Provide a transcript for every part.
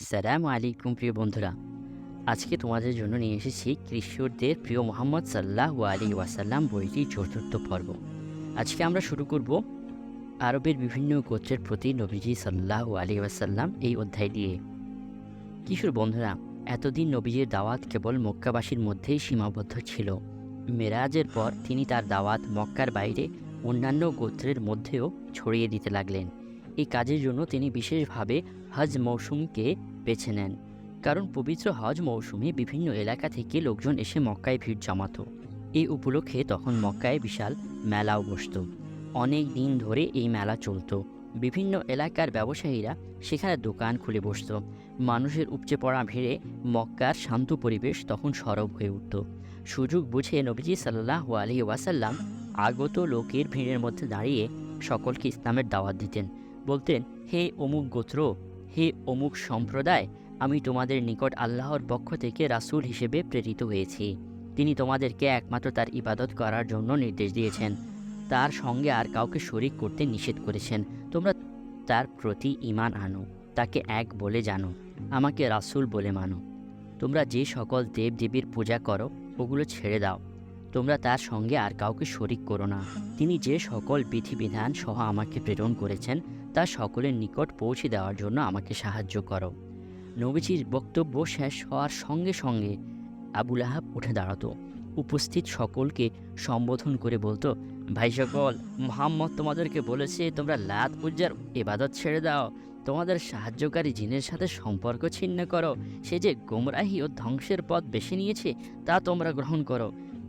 আসসালামু আলাইকুম প্রিয় বন্ধুরা। আজকে তোমাদের জন্য নিয়ে এসেছি কিশোরদের প্রিয় মোহাম্মদ সাল্লাল্লাহু আলাইহি ওয়াসাল্লাম বইটির চতুর্থ পর্ব। আজকে আমরা শুরু করব আরবের বিভিন্ন গোত্রের প্রতি নবীজি সাল্লাল্লাহু আলাইহি ওয়াসাল্লাম এই অধ্যায় দিয়ে। কিশোর বন্ধুরা, এতদিন নবীজির দাওয়াত কেবল মক্কাবাসীর মধ্যেই সীমাবদ্ধ ছিল। মেরাজের পর তিনি তার দাওয়াত মক্কার বাইরে অন্যান্য গোত্রের মধ্যেও ছড়িয়ে দিতে লাগলেন। এই কাজের জন্য তিনি বিশেষভাবে হজ মৌসুমকে বেছে নেন, কারণ পবিত্র হজ মৌসুমে বিভিন্ন এলাকা থেকে লোকজন এসে মক্কায় ভিড় জমাতো। এই উপলক্ষে তখন মক্কায় বিশাল মেলাও বসত। অনেক দিন ধরে এই মেলা চলত। বিভিন্ন এলাকার ব্যবসায়ীরা সেখানে দোকান খুলে বসত। মানুষের উপচে পড়া ভিড়ে মক্কার শান্ত পরিবেশ তখন সরব হয়ে উঠত। সুযোগ বুঝে নবীজি সাল্লাল্লাহু আলাইহি ওয়াসাল্লাম আগত লোকের ভিড়ের মধ্যে দাঁড়িয়ে সকলকে ইসলামের দাওয়াত দিতেন। বলতেন, হে অমুক গোত্র, হে অমুক সম্প্রদায়, আমি তোমাদের নিকট আল্লাহর পক্ষ থেকে রাসূল হিসেবে প্রেরিত হয়েছি। তিনি তোমাদেরকে একমাত্র তার ইবাদত করার জন্য নির্দেশ দিয়েছেন। তার সঙ্গে আর কাউকে শরিক করতে নিষেধ করেছেন। তোমরা তার প্রতি ঈমান আনো, তাকে এক বলে জানো, আমাকে রাসূল বলে মানো। তোমরা যে সকল দেবদেবীর পূজা করো ওগুলো ছেড়ে দাও। তোমরা তার সঙ্গে আর কাউকে শরিক করো না। তিনি যে সকল বিধিবিধান সহ আমাকে প্রেরণ করেছেন তা সকলের নিকট পৌঁছে দেওয়ার জন্য আমাকে সাহায্য করো। নবীজির বক্তব্য শেষ হওয়ার সঙ্গে সঙ্গে আবু লাহাব উঠে দাঁড়াতো। উপস্থিত সকলকে সম্বোধন করে বলতো, ভাই সকল, মুহাম্মদ তোমাদেরকে বলেছে তোমরা লাত উজ্জার ইবাদত ছেড়ে দাও, তোমাদের সাহায্যকারী জিনের সাথে সম্পর্ক ছিন্ন করো। সে যে গোমরাহি ও ধ্বংসের পথ বেছে নিয়েছে তা তোমরা গ্রহণ করো।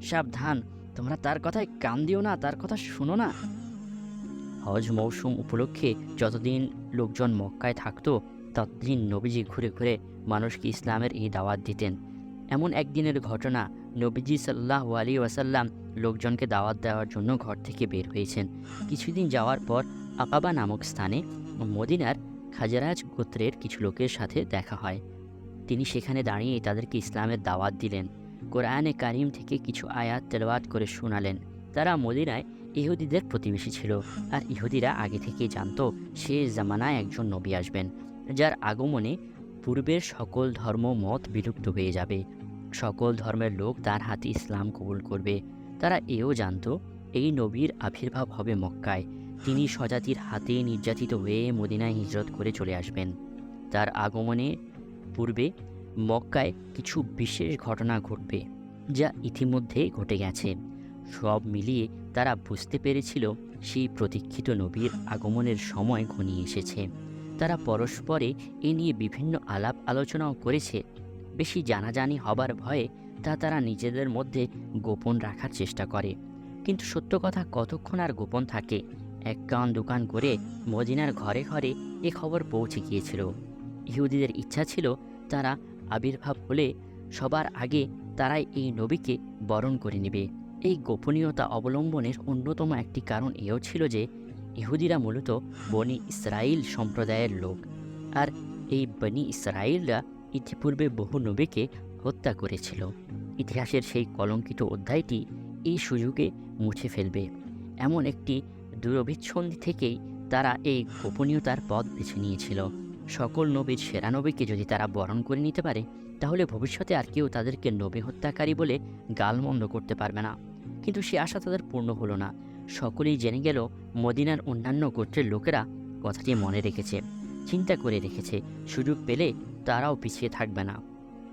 সাবধান, তোমরা তার কথায় কান দিও না, তার কথা শোনো না। হজ মৌসুম উপলক্ষে যতদিন লোকজন মক্কায় থাকতো ততদিন নবীজি ঘুরে ঘুরে মানুষকে ইসলামের এই দাওয়াত দিতেন। এমন একদিনের ঘটনা, নবীজি সাল্লাল্লাহু আলাইহি ওয়াসাল্লাম লোকজনকে দাওয়াত দেওয়ার জন্য ঘর থেকে বের হয়েছেন। কিছুদিন যাওয়ার পর আকাবা নামক স্থানে মদিনার খাজারাজ গোত্রের কিছু লোকের সাথে দেখা হয়। তিনি সেখানে দাঁড়িয়ে তাদেরকে ইসলামের দাওয়াত দিলেন। কোরআনে কারিম থেকে কিছু আয়াত তেলাওয়াত করে শোনালেন। তারা মদিনায় ইহুদিদের প্রতিবেশী ছিল, আর ইহুদিরা আগে থেকেই জানত শেষ জামানায় একজন নবী আসবেন, যার আগমনে পূর্বের সকল ধর্ম মত বিলুপ্ত হয়ে যাবে। সকল ধর্মের লোক তার হাতে ইসলাম কবুল করবে। তারা এও জানত এই নবীর আবির্ভাব হবে মক্কায়। তিনি স্বজাতির হাতে নির্যাতিত হয়ে মদিনায় হিজরত করে চলে আসবেন। তার আগমনে পূর্বে মক্কায় কিছু বিশেষ ঘটনা ঘটবে, যা ইতিমধ্যে ঘটে গেছে। সব মিলিয়ে তারা বুঝতে পেরেছিল সেই প্রতীক্ষিত নবীর আগমনের সময় ঘনিয়ে এসেছে। তারা পরস্পরে এ নিয়ে বিভিন্ন আলাপ আলোচনাও করেছে। বেশি জানাজানি হবার ভয়ে তা তারা নিজেদের মধ্যে গোপন রাখার চেষ্টা করে। কিন্তু সত্য কথা কতক্ষণ আর গোপন থাকে। এক কান দোকান করে মদিনার ঘরে ঘরে এ খবর পৌঁছে গিয়েছিল। ইহুদিদের ইচ্ছা ছিল তারা আবির্ভাব হলে সবার আগে তারাই এই নবীকে বরণ করে নেবে। এই গোপনীয়তা অবলম্বনের অন্যতম একটি কারণ এও ছিল যে ইহুদিরা মূলত বনি ইসরাইল সম্প্রদায়ের লোক, আর এই বনি ইসরাইলরা ইতিপূর্বে বহু নবীকে হত্যা করেছিল। ইতিহাসের সেই কলঙ্কিত অধ্যায়টি এই সুযোগে মুছে ফেলবে। এমন একটি দুরভিচ্ছন্দি থেকেই তারা এই গোপনীয়তার পথ বেছে নিয়েছিল। সকল নবীর সেরা নবীকে যদি তারা বরণ করে নিতে পারে, তাহলে ভবিষ্যতে আর কেউ তাদেরকে নবী হত্যাকারী বলে গালমন্দ করতে পারবে না। কিন্তু সে আশা তাদের পূর্ণ হলো না। সকলেই জেনে গেল মদিনার অন্যান্য গোত্রের লোকেরা কথাটি মনে রেখেছে, চিন্তা করে রেখেছে। সুযোগ পেলে তারাও পিছিয়ে থাকবে না।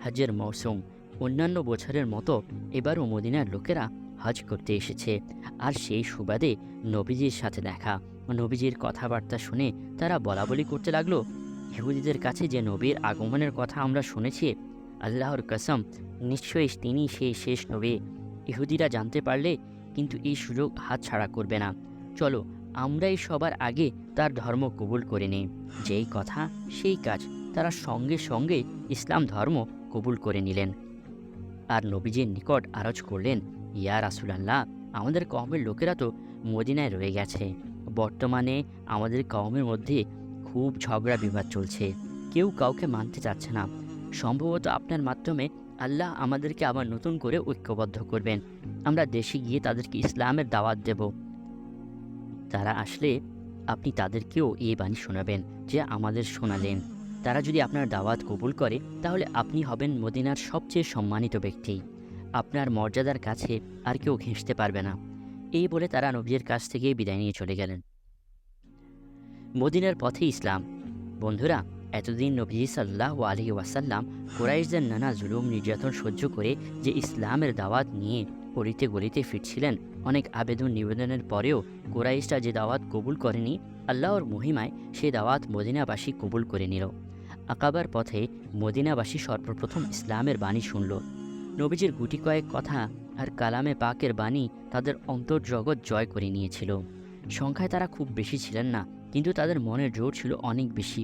হজের মৌসুম, অন্যান্য বছরের মতো এবারও মদিনার লোকেরা হজ করতে এসেছে। আর সেই সুবাদে নবীজির সাথে দেখা, নবীজির কথাবার্তা শুনে তারা বলাবলি করতে লাগলো, ইহুদিদের কাছে যে নবীর আগমনের কথা আমরা শুনেছি, আল্লাহর কসম, নিশ্চয়ই তিনি সেই শেষ নবী। ইহুদিরা জানতে পারলে কিন্তু এই সুযোগ হাতছাড়া করবে না। চলো আমরাই সবার আগে তার ধর্ম কবুল করে নিই। যেই কথা সেই কাজ। তারা সঙ্গে সঙ্গে ইসলাম ধর্ম কবুল করে নিলেন আর নবীজির নিকট আরজ করলেন, ইয়া রাসূলুল্লাহ, আমাদের কওমের লোকেরা তো মদিনায় রয়ে গেছে। বর্তমানে আমাদের কওমের মধ্যে খুব ঝগড়া বিবাদ চলছে, কেউ কাউকে মানতে চাচ্ছে না। সম্ভবত আপনার মাধ্যমে আল্লাহ আমাদেরকে আবার নতুন করে ঐক্যবদ্ধ করবেন। আমরা দেশে গিয়ে তাদেরকে ইসলামের দাওয়াত দেব। তারা আসলে আপনি তাদেরকেও এই বাণী শোনাবেন যে আমাদের শোনালেন। তারা যদি আপনার দাওয়াত কবুল করে তাহলে আপনি হবেন মদিনার সবচেয়ে সম্মানিত ব্যক্তি। আপনার মর্যাদার কাছে আর কেউ ঘেঁষতে পারবে না। এই বলে তারা নবীর কাছ থেকে বিদায় নিয়ে চলে গেলেন। মদিনার পথে ইসলাম। বন্ধুরা, এতদিন নবীজি সাল্লাল্লাহু আলাইহি ওয়াসাল্লাম কুরাইশদের নানা জুলুম নির্যাতন সহ্য করে যে ইসলামের দাওয়াত নিয়ে গলিতে গলিতে ফিরছিলেন, অনেক আবেদন নিবেদনের পরেও কুরাইশরা যে দাওয়াত কবুল করেনি, আল্লাহর মহিমায় সে দাওয়াত মদিনাবাসী কবুল করে নিল। আকাবার পথে মদিনাবাসী সর্বপ্রথম ইসলামের বাণী শুনল। নবীজির গুটি কয়েক কথা আর কালামে পাকের বাণী তাদের অন্তর্জগৎ জয় করে নিয়েছিল। সংখ্যায় তারা খুব বেশি ছিলেন না, কিন্তু তাদের মনের জোর ছিল অনেক বেশি।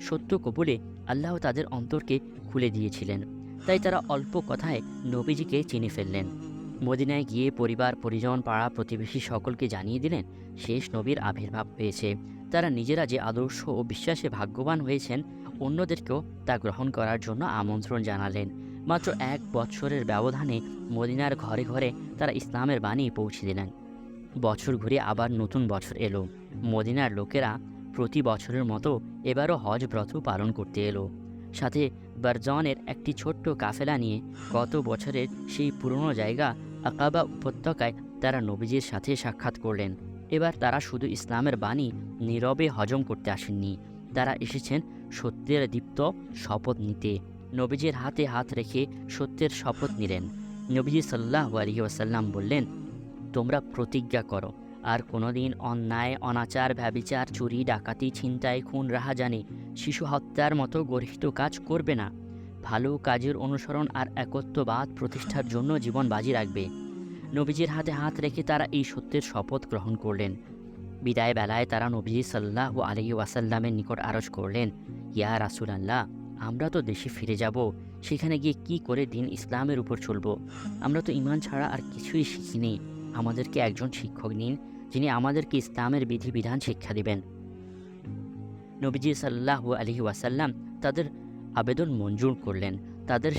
সত্য কবুলে আল্লাহ তাদের অন্তরকে খুলে দিয়েছিলেন, তাই তারা অল্প কথায় নবীজিকে চিনে ফেললেন। মদিনায় গিয়ে পরিবার পরিজন পাড়া প্রতিবেশী সকলকে জানিয়ে দিলেন শেষ নবীর আবির্ভাব হয়েছে। তারা নিজেরা যে আদর্শ ও বিশ্বাসে ভাগ্যবান হয়েছেন, অন্যদেরকেও তা গ্রহণ করার জন্য আমন্ত্রণ জানালেন। মাত্র 1 বৎসরের ব্যবধানে মদিনার ঘরে ঘরে তারা ইসলামের বাণী পৌঁছে দিলেন। বছর ঘুরে আবার নতুন বছর এলো। মদিনার লোকেরা প্রতি বছরের মতো এবারও হজ ব্রত পালন করতে এলো। সাথে বারজানের একটি ছোট্ট কাফেলা নিয়ে গত বছরের সেই পুরনো জায়গা আকাবা উপত্যকায় তারা নবীজির সাথে সাক্ষাৎ করলেন। এবার তারা শুধু ইসলামের বাণী নীরবে হজম করতে আসেননি, তারা এসেছেন সত্যের দীপ্ত শপথ নিতে। নবীজির হাতে হাত রেখে সত্যের শপথ নিলেন। নবীজি সাল্লাল্লাহু আলাইহি ওয়াসাল্লাম বললেন, তোমরা প্রতিজ্ঞা করো আর কোনোদিন অন্যায়, অনাচার, ব্যভিচার, চুরি, ডাকাতি, ছিনতাই, খুন, রাহাজানি, শিশু হত্যার মতো গর্হিত কাজ করবে না। ভালো কাজের অনুসরণ আর একত্ববাদ প্রতিষ্ঠার জন্য জীবন বাজি রাখবে। নবীজির হাতে হাত রেখে তারা এই সত্যের শপথ গ্রহণ করলেন। বিদায় বেলায় তারা নবীজি সাল্লাল্লাহু আলাইহি ওয়াসাল্লামের নিকট আরজ করলেন, ইয়া রাসূলুল্লাহ, আমরা তো দেশে ফিরে যাব, সেখানে গিয়ে কি করে দিন ইসলামের উপর চলব? আমরা তো ঈমান ছাড়া আর কিছুই শিখিনি। আমাদেরকে একজন শিক্ষক নিন, যিনি আমাদেরকে ইসলামের বিধিবিধান শিক্ষা দিবেন। নবীজি সাল্লাল্লাহু আলাইহি ওয়াসাল্লাম তাদের আবেদন মঞ্জুর করলেন। তাদের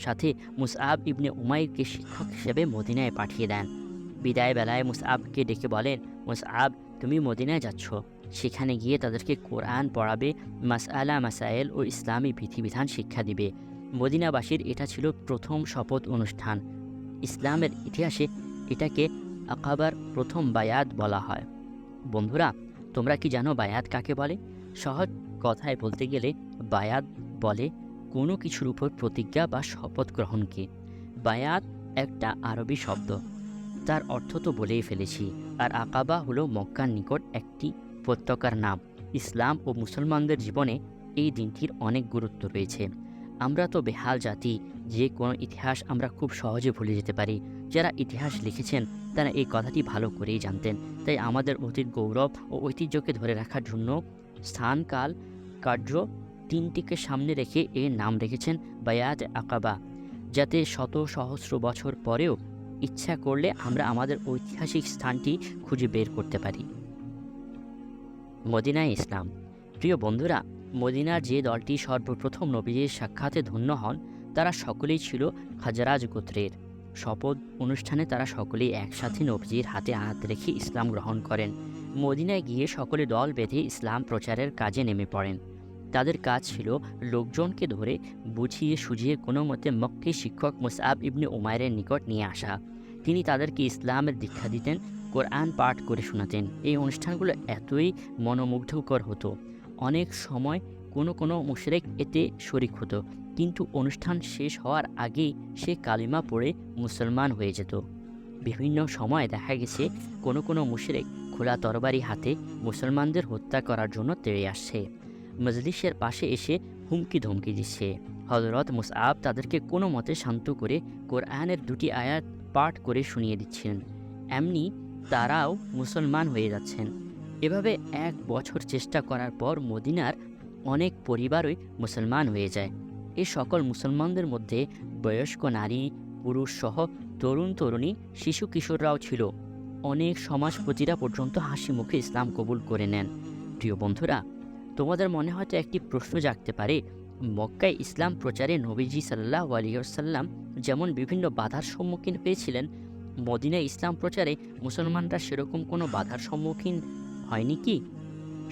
সাথে মুসআব ইবনে উমাইরকে শিক্ষক হিসেবে মদিনায় পাঠিয়ে দেন। বিদায় বেলায় মুসআবকে ডেকে বলেন, মুসআব, তুমি মদিনায় যাচ্ছ, সেখানে গিয়ে তাদেরকে কোরআন পড়াবে, মাসআলা মাসাইল ও ইসলামী বিধিবিধান শিক্ষা দিবে। মদিনাবাসীর এটা ছিল প্রথম শপথ অনুষ্ঠান। ইসলামের ইতিহাসে এটাকে আকাবার প্রথম বায়াত বলা হয়। বন্ধুরা, তোমরা কি জানো বায়াত কাকে বলে? সহজ কথায় বলতে গেলে বায়াত বলে কোনো কিছুর উপর প্রতিজ্ঞা বা শপথ গ্রহণকে। বায়াত একটা আরবি শব্দ, তার অর্থ তো বলেই ফেলেছি। আর আকাবা হলো মক্কার নিকট একটি উপত্যকার নাম। ইসলাম ও মুসলমানদের জীবনে এই দিনটির অনেক গুরুত্ব রয়েছে। আমরা তো বেহাল জাতি, যে কোনো ইতিহাস আমরা খুব সহজে ভুলে যেতে পারি। যারা ইতিহাস লিখেছেন তারা এই কথাটি ভালো করেই জানতেন। তাই আমাদের অতীত গৌরব ও ঐতিহ্যকে ধরে রাখার জন্য স্থান, কাল, কার্য তিনটিকে সামনে রেখে এর নাম রেখেছেন বায়াত আকাবা, যাতে শত সহস্র বছর পরেও ইচ্ছা করলে আমরা আমাদের ঐতিহাসিক স্থানটি খুঁজে বের করতে পারি। মদিনায় ইসলাম। প্রিয় বন্ধুরা, মদিনার যে দলটি সর্বপ্রথম নবীজির সাক্ষাতে ধন্য হন, তারা সকলেই ছিল খাজরাজ গোত্রের। শপথ অনুষ্ঠানে তারা সকলেই একসাথে নবীজির হাতে হাত রেখে ইসলাম গ্রহণ করেন। মদিনায় গিয়ে সকলে দল বেঁধে ইসলাম প্রচারের কাজে নেমে পড়েন। তাদের কাজ ছিল লোকজনকে ধরে বুঝিয়ে সুঝিয়ে কোনো মতে মক্কি শিক্ষক মুসআব ইবনে উমাইরের নিকট নিয়ে আসা। তিনি তাদেরকে ইসলামের দীক্ষা দিতেন, কোরআন পাঠ করে শোনাতেন। এই অনুষ্ঠানগুলো এতই মনোমুগ্ধকর হতো, অনেক সময় কোনো মুশরিক এতে শরিক হতো, কিন্তু অনুষ্ঠান শেষ হওয়ার আগেই সে কালিমা পড়ে মুসলমান হয়ে যেত। বিভিন্ন সময় দেখা গেছে কোনো মুশরিক খোলা তরবারি হাতে মুসলমানদের হত্যা করার জন্য তেড়ে আসছে, মজলিসের পাশে এসে হুমকি ধমকি দিচ্ছে। হযরত মুসআব তাদেরকে কোনো মতে শান্ত করে কোরআনের 2টি আয়াত পাঠ করে শুনিয়ে দিচ্ছেন। এমনি তারাও মুসলমান হয়ে যাচ্ছেন। এভাবে 1 বছর চেষ্টা করার পর মদিনার অনেক পরিবারই মুসলমান হয়ে যায়। এই সকল মুসলমানদের মধ্যে বয়স্ক নারী পুরুষ সহ তরুণ তরুণী, শিশু কিশোররাও ছিল। অনেক সমাজপতিরা পর্যন্ত হাসি মুখে ইসলাম কবুল করে নেন। প্রিয় বন্ধুরা, তোমাদের মনে হয়তো একটি প্রশ্ন জাগতে পারে, মক্কায় ইসলাম প্রচারে নবীজি সাল্লাল্লাহু আলাইহি ওয়াসাল্লাম যেমন বিভিন্ন বাধার সম্মুখীন হয়েছিলেন, মদিনায় ইসলাম প্রচারে মুসলমানরা সেরকম কোনো বাধার সম্মুখীন হয়নি কি?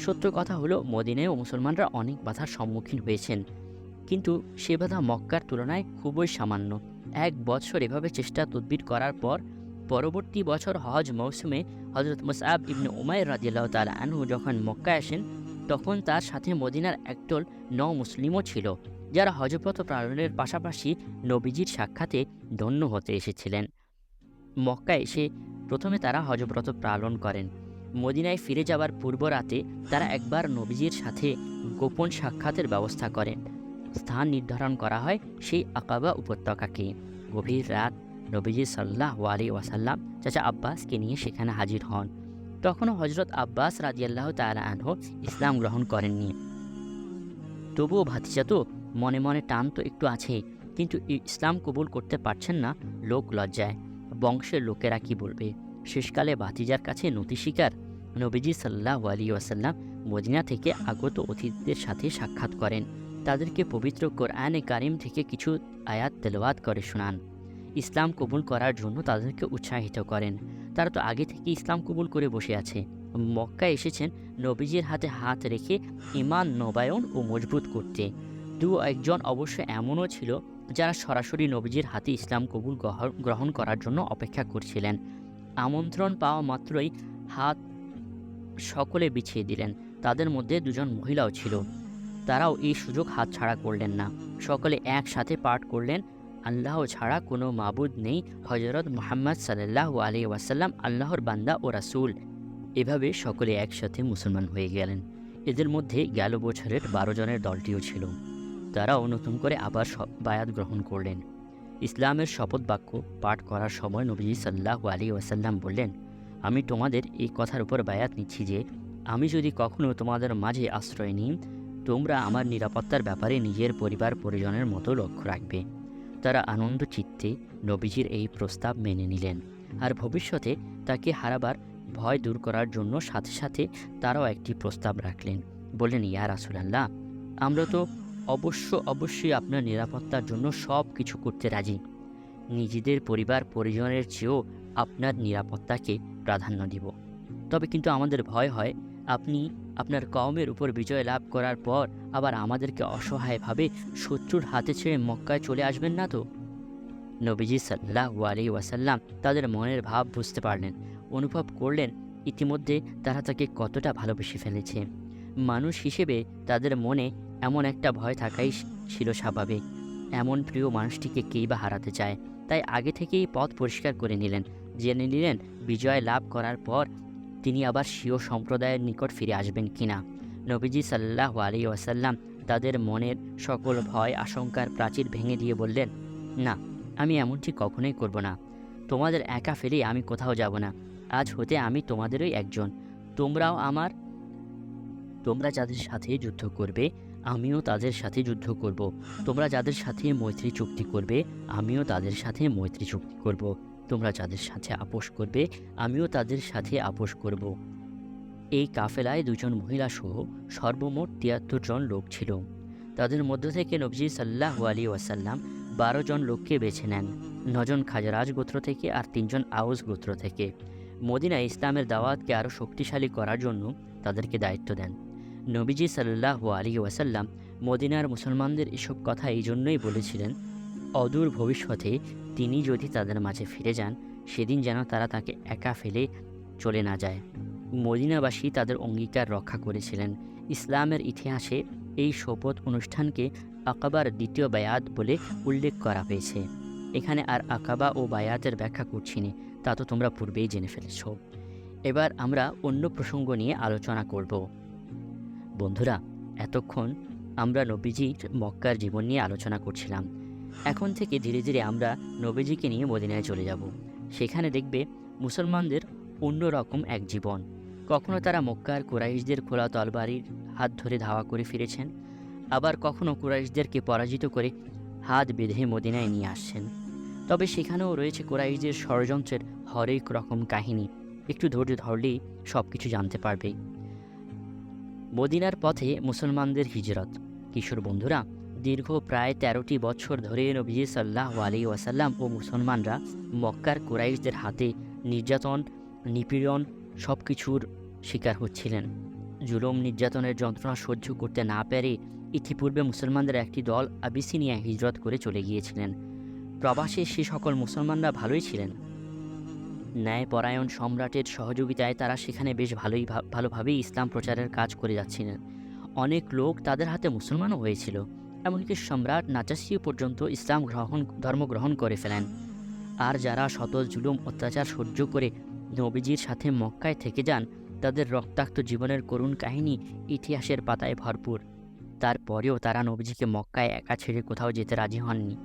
সত্য কথা হলো মদিনায়ও মুসলমানরা অনেক বাধার সম্মুখীন হয়েছেন, কিন্তু সে বাধা মক্কার তুলনায় খুবই সামান্য। 1 বছর এভাবে চেষ্টা তদবির করার পর পরবর্তী বছর হজ মৌসুমে হজরত মুসআব ইবনে উমাইর রাদিয়াল্লাহু তাআলা আনহু যখন মক্কায় আসেন, তখন তার সাথে মদিনার একদল মুসলিমও ছিল, যারা হজব্রত পালনের পাশাপাশি নবীজির সাক্ষাতে ধন্য হতে এসেছিলেন। মক্কায় এসে প্রথমে তারা হজব্রত পালন করেন। মদিনায় ফিরে যাওয়ার পূর্ব রাতে তারা একবার নবীজির সাথে গোপন সাক্ষাতের ব্যবস্থা করেন। স্থান নির্ধারণ করা হয় সেই আকাবা উপত্যকাকে। গভীর রাত নবীজি সাল্লাল্লাহু আলাইহি ওয়াসাল্লাম চাচা আব্বাসকে নিয়ে সেখানে হাজির হন। তখনও হজরত আব্বাস রাদিয়াল্লাহু তাআলা আনহু ইসলাম গ্রহণ করেননি। তবুও ভাতিজা তো মনে মনে টান তো একটু আছেই, কিন্তু ইসলাম কবুল করতে পারছেন না লোক লজ্জায়। বংশের লোকেরা কি বলবে? শেষকালে ভাতিজার কাছে নতি স্বীকার। নবীজি সাল্লাল্লাহু আলাইহি ওয়াসাল্লাম মদিনা থেকে আগত অতিথিদের সাথে সাক্ষাৎ করেন, তাদেরকে পবিত্র কোরআনে কারিম থেকে কিছু আয়াত তেলাওয়াত করে শোনান। ইসলাম কবুল করার জন্য তাদেরকে উৎসাহিত করেন। তারা তো আগে থেকে ইসলাম কবুল করে বসে আছে। মক্কায় এসেছেন নবীজির হাতে হাত রেখে ঈমান নবায়ন ও মজবুত করতে। একজন অবশ্য এমনও ছিল যারা সরাসরি নবীজির হাতে ইসলাম কবুল গ্রহণ করার জন্য অপেক্ষা করছিলেন। আমন্ত্রণ পাওয়া মাত্রই হাত সকলে বিছিয়ে দিলেন। তাদের মধ্যে 2জন মহিলাও ছিল, তারাও এই সুযোগ হাতছাড়া করলেন না। সকলে একসাথে পাঠ করলেন, আল্লাহ ছাড়া কোনো মাবুদ নেই, হযরত মুহাম্মদ সাল্লাল্লাহু আলাইহি ওয়াসাল্লাম আল্লাহর বান্দা ও রাসূল। এভাবে সকলে একসাথে মুসলমান হয়ে গেলেন। এদের মধ্যে গেল বছরের 12 জনের দলটিও ছিল। তারাও নতুন করে আবার বায়াত গ্রহণ করলেন। ইসলামের শপথ বাক্য পাঠ করার সময় নবী সাল্লাল্লাহু আলাইহি ওয়াসাল্লাম বললেন, আমি তোমাদের এই কথার উপর বায়াত নিচ্ছি যে আমি যদি কখনো তোমাদের মাঝে আশ্রয় নিই, তোমরা আমার নিরাপত্তার ব্যাপারে নিজের পরিবার পরিজনের মতো লক্ষ্য রাখবে। তারা আনন্দ চিত্তে নবীজির এই প্রস্তাব মেনে নিলেন, আর ভবিষ্যতে তাকে হারাবার ভয় দূর করার জন্য সাথে সাথে তারাও একটি প্রস্তাব রাখলেন। বললেন, ইয়া রাসূলুল্লাহ, আমরা তো অবশ্যই আপনার নিরাপত্তার জন্য সব কিছু করতে রাজি। নিজেদের পরিবার পরিজনের চেয়েও আপনার নিরাপত্তাকে প্রাধান্য দিব। তবে কিন্তু আমাদের ভয় হয় আপনি আপনার কওমের উপর বিজয় লাভ করার পর আবার আমাদেরকে অসহায়ভাবে শত্রুর হাতে ছেড়ে মক্কায় চলে আসবেন না তো? নবীজি সাল্লাল্লাহু আলাইহি ওয়াসাল্লাম তাদের মনের ভাব বুঝতে পারলেন, অনুভব করলেন ইতিমধ্যে তারা তাকে কতটা ভালোবেসে ফেলেছে। মানুষ হিসেবে তাদের মনে এমন একটা ভয় থাকাই ছিল স্বাভাবিক। এমন প্রিয় মানুষটিকে কেই বা হারাতে চায়? তাই আগে থেকেই পথ পরিষ্কার করে নিলেন, জেনে নিলেন বিজয় লাভ করার পর তিনি আবার স্বীয় সম্প্রদায়ের নিকট ফিরে আসবেন কিনা। নবীজি সাল্লাল্লাহু আলাইহি ওয়াসাল্লাম তাদের মনের সকল ভয় আশঙ্কার প্রাচীর ভেঙে দিয়ে বললেন, না, আমি এমনটি কখনোই করব না। তোমাদের একা ফেলে আমি কোথাও যাব না। আজ হতে আমি তোমাদেরই একজন। তোমরা যাদের সাথে যুদ্ধ করবে আমিও তাদের সাথে যুদ্ধ করব। তোমরা যাদের সাথে মৈত্রী চুক্তি করবে আমিও তাদের সাথে মৈত্রী চুক্তি করব। তোমরা যাদের সাথে আপোষ করবে আমিও তাদের সাথে আপোষ করব। এই কাফেলায় 2জন মহিলা সহ সর্বমোট 73 জন লোক ছিল। তাদের মধ্য থেকে নবী সাল্লাল্লাহু আলাইহি ওয়াসাল্লাম 12 জন লোককে বেছে নেন, 9 জন খাজরাজ গোত্র থেকে আর 3 জন আউস গোত্র থেকে। মদিনায় ইসলামের দাওয়াতকে আরও শক্তিশালী করার জন্য তাদেরকে দায়িত্ব দেন। নবীজি সাল্লাল্লাহু আলাইহি ওয়াসাল্লাম মদিনার মুসলমানদের এসব কথা এই জন্যই বলেছিলেন, অদূর ভবিষ্যতে তিনি যদি তাদের মাঝে ফিরে যান, সেদিন যেন তারা তাকে একা ফেলে চলে না যায়। মদিনাবাসী তাদের অঙ্গীকার রক্ষা করেছিলেন। ইসলামের ইতিহাসে এই শপথ অনুষ্ঠানকে আকাবার 2য় বায়াত বলে উল্লেখ করা হয়েছে। এখানে আর আকাবা ও বায়াতের ব্যাখ্যা করছি না, তা তো তোমরা পূর্বেই জেনে ফেলেছ। এবার আমরা অন্য প্রসঙ্গ নিয়ে আলোচনা করব। বন্ধুরা, এতক্ষণ আমরা নবীজির মক্কার জীবন নিয়ে আলোচনা করছিলাম। এখন থেকে ধীরে ধীরে আমরা নবীজিকে নিয়ে মদিনায় চলে যাব। সেখানে দেখবে মুসলমানদের অন্যরকম এক জীবন। কখনো তারা মক্কার কুরাইশদের খোলা তলবারির হাত ধরে ধাওয়া করে ফিরেছেন, আবার কখনো কুরাইশদেরকে পরাজিত করে হাত বেঁধে মদিনায় নিয়ে আসছেন। তবে সেখানেও রয়েছে কুরাইশদের ষড়যন্ত্রের হরেক রকম কাহিনী। একটু ধৈর্য ধরলেই সব কিছু জানতে পারবে। মদিনার পথে মুসলমানদের হিজরত। কিশোর বন্ধুরা, দীর্ঘ প্রায় 13টি বছর ধরে নবী সাল্লাল্লাহু আলাইহি ওয়াসাল্লাম ও মুসলমানরা মক্কার কুরাইশদের হাতে নির্যাতন, নিপীড়ন সব কিছুর শিকার হচ্ছিলেন। জুলুম নির্যাতনের যন্ত্রণা সহ্য করতে না পেরে ইতিপূর্বে মুসলমানদের একটি দল আবিসিনিয়ায় হিজরত করে চলে গিয়েছিলেন। প্রবাসে সে সকল মুসলমানরা ভালোই ছিলেন। ন্যায়পরায়ণ সম্রাটের সহযোগিতায় তারা সেখানে বেশ ভালোভাবেই ইসলাম প্রচারের কাজ করে যাচ্ছিলেন। অনেক লোক তাদের হাতে মুসলমানও হয়েছিল। এমনকি সম্রাট নাজাসিও পর্যন্ত ইসলাম ধর্ম গ্রহণ করে ফেলেন। আর যারা শত জুলুম অত্যাচার সহ্য করে নবীজির সাথে মক্কায় থেকে যান, তাদের রক্তাক্ত জীবনের করুণ কাহিনী ইতিহাসের পাতায় ভরপুর। তারপরেও তারা নবীজিকে মক্কায় একা ছেড়ে কোথাও যেতে রাজি হননি।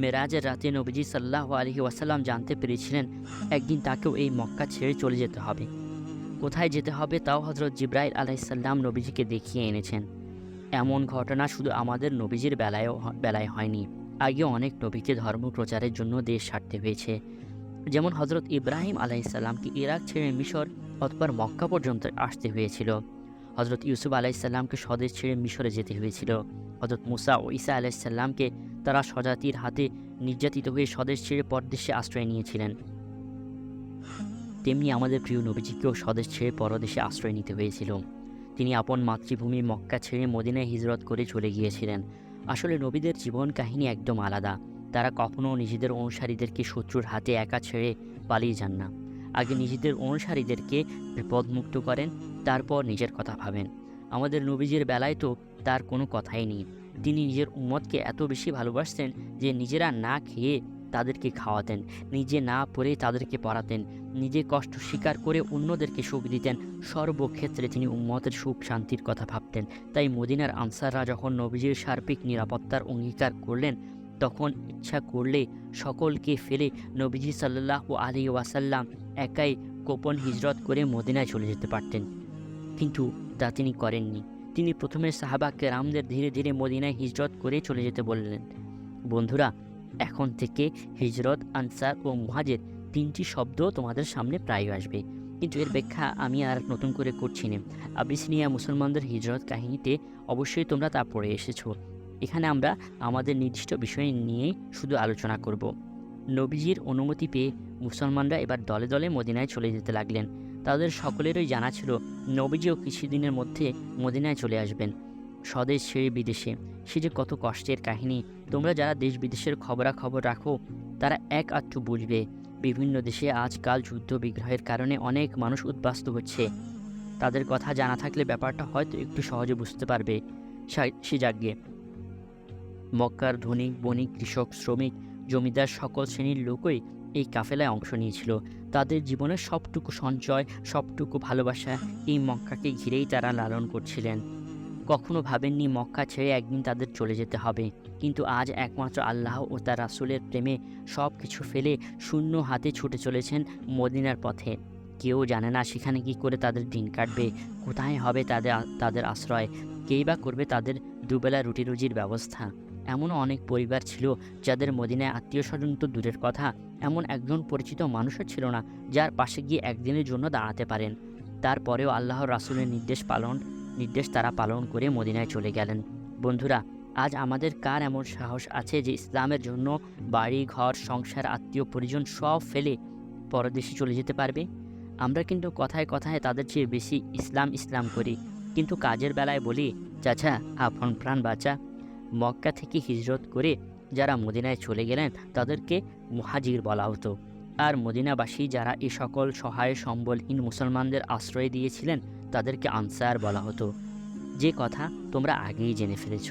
মেরাজের রাতে নবীজি সাল্লাল্লাহু আলাইহি ওয়াসাল্লাম জানতে পেরেছিলেন একদিন তাকেও এই মক্কা ছেড়ে চলে যেতে হবে। কোথায় যেতে হবে তাও হযরত জিবরাইল আলাইহিসসালাম নবীজিকে দেখিয়ে এনেছেন। এমন ঘটনা শুধু আমাদের নবীজির বেলায় হয়নি, আগেও অনেক নবীকে ধর্ম প্রচারের জন্য দেশ ছাড়তে হয়েছে। যেমন হযরত ইব্রাহিম আলাইহিসসালামকে ইরাক ছেড়ে মিশর অথবা মক্কা পর্যন্ত আসতে হয়েছিল। হযরত ইউসুফ আলাইহিসসালামকে স্বদেশ ছেড়ে মিশরে যেতে হয়েছিল। হযরত মুসা ও ঈসা আলাইহিসসালামকে তারা স্বজাতির হাতে নির্যাতিত হয়ে স্বদেশ ছেড়ে পরদেশে আশ্রয় নিয়েছিলেন। তেমনি আমাদের প্রিয় নবীজিকেও স্বদেশ ছেড়ে পরদেশে আশ্রয় নিতে হয়েছিল। তিনি আপন মাতৃভূমি মক্কা ছেড়ে মদিনায় হিজরত করে চলে গিয়েছিলেন। আসলে নবীদের জীবন কাহিনী একদম আলাদা। তারা কখনও নিজেদের অনুসারীদেরকে শত্রুর হাতে একা ছেড়ে পালিয়ে যান না। আগে নিজেদের অনুসারীদেরকে বিপদমুক্ত করেন, তারপর নিজের কথা ভাবেন। আমাদের নবীজির বেলায় তো তার কোনো কথাই নেই। তিনি নিজের উম্মতকে এত বেশি ভালোবাসতেন যে নিজেরা না খেয়ে তাদেরকে খাওয়াতেন, নিজে না পড়ে তাদেরকে পড়াতেন, নিজে কষ্ট স্বীকার করে অন্যদেরকে সুখ দিতেন। সর্বক্ষেত্রে তিনি উম্মতের সুখ শান্তির কথা ভাবতেন। তাই মদিনার আনসাররা যখন নবীজির সার্বিক নিরাপত্তার অঙ্গীকার করলেন, তখন ইচ্ছা করলে সকলকে ফেলে নবীজি সাল্লাল্লাহু আলাইহি ওয়াসাল্লাম একাই গোপন হিজরত করে মদিনায় চলে যেতে পারতেন, কিন্তু তা তিনি করেননি। তিনি প্রথমে সাহাবা কেরামদের ধীরে ধীরে মদিনায় হিজরত করে চলে যেতে বললেন। বন্ধুরা, এখন থেকে হিজরত, আনসার ও মুহাজির তিনটি শব্দ তোমাদের সামনে প্রায় আসবে, কিন্তু এর ব্যাখ্যা আমি আর নতুন করে করছি না। আবিসিনিয়া মুসলমানদের হিজরত কাহিনীতে অবশ্যই তোমরা তা পড়ে এসেছো। এখানে আমরা আমাদের নির্দিষ্ট বিষয় নিয়ে শুধু আলোচনা করব। নবীজির অনুমতি পেয়ে মুসলমানরা এবার দলে দলে মদিনায় চলে যেতে লাগলেন। তাদের সকলেরই জানা ছিল নবীজিও কিছুদিনের মধ্যে মদিনায় চলে আসবেন, স্বদেশ ছেড়ে বিদেশে। সে যে কত কষ্টের কাহিনী। তোমরা যারা দেশ বিদেশের খবরাখবর রাখো তারা এক আধটু বুঝবে। বিভিন্ন দেশে আজকাল যুদ্ধ বিগ্রহের কারণে অনেক মানুষ উদ্বাস্তু হচ্ছে। তাদের কথা জানা থাকলে ব্যাপারটা হয়তো একটু সহজে বুঝতে পারবে। সে যাজ্ঞে মক্কার ধনী, বণিক, কৃষক, শ্রমিক, জমিদার সকল শ্রেণীর লোকই এই কাফেলায় অংশ নিয়েছিল। তাদের জীবনের সবটুকু সঞ্চয়, সবটুকু ভালোবাসা এই মক্কাকে ঘিরেই তারা লালন করছিলেন। কখনো ভাবেননি মক্কা ছেড়ে একদিন তাদের চলে যেতে হবে, কিন্তু আজ একমাত্র আল্লাহ ও তার রাসূলের প্রেমে সব কিছু ফেলে শূন্য হাতে ছুটে চলেছেন মদিনার পথে। কেউ জানে না সেখানে কি করে তাদের দিন কাটবে, কোথায় হবে তাদের আশ্রয়, কেই বা করবে তাদের দুবেলা রুটি রুজির ব্যবস্থা। এমনও অনেক পরিবার ছিল যাদের মদিনায় আত্মীয় স্বজন তো দূরের কথা, এমন একজন পরিচিত মানুষও ছিল না যার পাশে গিয়ে একদিনের জন্য দাঁড়াতে পারেন। তারপরেও আল্লাহর রাসূলের নির্দেশ তারা পালন করে মদিনায় চলে গেলেন। বন্ধুরা, আজ আমাদের কার এমন সাহস আছে যে ইসলামের জন্য বাড়ি, ঘর, সংসার, আত্মীয় পরিজন সব ফেলে পরদেশে চলে যেতে পারবে? আমরা কিন্তু কথায় কথায় তাদের চেয়ে বেশি ইসলাম করি, কিন্তু কাজের বেলায় বলি, চাচা আপন প্রাণ বাঁচা। মক্কা থেকে হিজরত করে যারা মদিনায় চলে গেলেন তাদেরকে মুহাজির বলা হতো, আর মদিনাবাসী যারা এই সকল সহায় সম্বলহীন মুসলমানদের আশ্রয় দিয়েছিলেন তাদেরকে আনসার বলা হতো। যে কথা তোমরা আগেই জেনে ফেলেছ।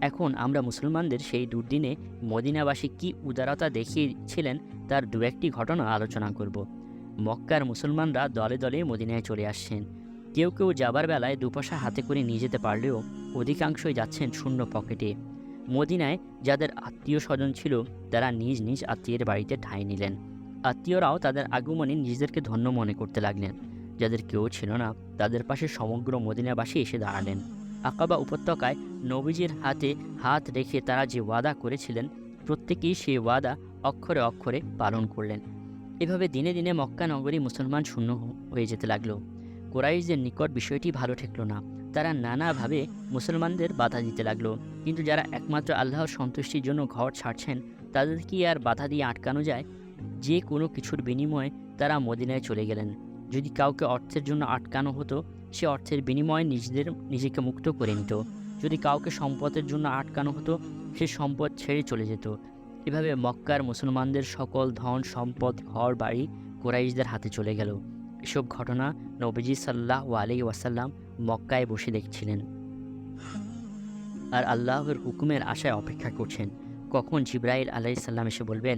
এখন আমরা মুসলমানদের সেই দুর্দিনে মদিনাবাসী কি উদারতা দেখিয়েছিলেন তার দু একটি ঘটনা আলোচনা করব। মক্কার মুসলমানরা দলে দলে মদিনায় চলে আসছেন। কেউ কেউ যাবার বেলায় দুপয়সা হাতে করে নিয়ে যেতে পারলেও অধিকাংশই যাচ্ছেন শূন্য পকেটে। মদিনায় যাদের আত্মীয় স্বজন ছিল তারা নিজ নিজ আত্মীয়ের বাড়িতে ঠাঁই নিলেন। আত্মীয়রাও তাদের আগমনে নিজেদেরকে ধন্য মনে করতে লাগলেন। যাদের কেউ ছিল না তাদের পাশে সমগ্র মদিনাবাসী এসে দাঁড়ালেন। আকাবা উপত্যকায় নবীজির হাতে হাত রেখে তারা যে ওয়াদা করেছিলেন প্রত্যেকেই সেই ওয়াদা অক্ষরে অক্ষরে পালন করলেন। এভাবে দিনে দিনে মক্কা নগরী মুসলমান শূন্য হয়ে যেতে লাগলো। কুরাইশদের নিকট বিষয়টি ভালো ঠেকল না। তারা নানাভাবে মুসলমানদের বাধা দিতে লাগলো, কিন্তু যারা একমাত্র আল্লাহর সন্তুষ্টির জন্য ঘর ছাড়ছেন তাদের কি আর বাধা দিয়ে আটকানো যায়? যে কোনো কিছুর বিনিময়ে তারা মদিনায় চলে গেলেন। যদি কাউকে অর্থের জন্য আটকানো হতো সে অর্থের বিনিময়ে নিজেকে মুক্ত করে নিত। যদি কাউকে সম্পদের জন্য আটকানো হতো, সে সম্পদ ছেড়ে চলে যেত। এভাবে মক্কার মুসলমানদের সকল ধন সম্পদ ঘর বাড়ি কুরাইশদের হাতে চলে গেল। এসব ঘটনা নবীজি সাল্লাল্লাহু আলাইহি ওয়াসাল্লাম মক্কায় বসে দেখছিলেন আর আল্লাহর হুকুমের আশায় অপেক্ষা করছেন কখন জিবরাইল আলাইহিস সালাম এসে বলবেন,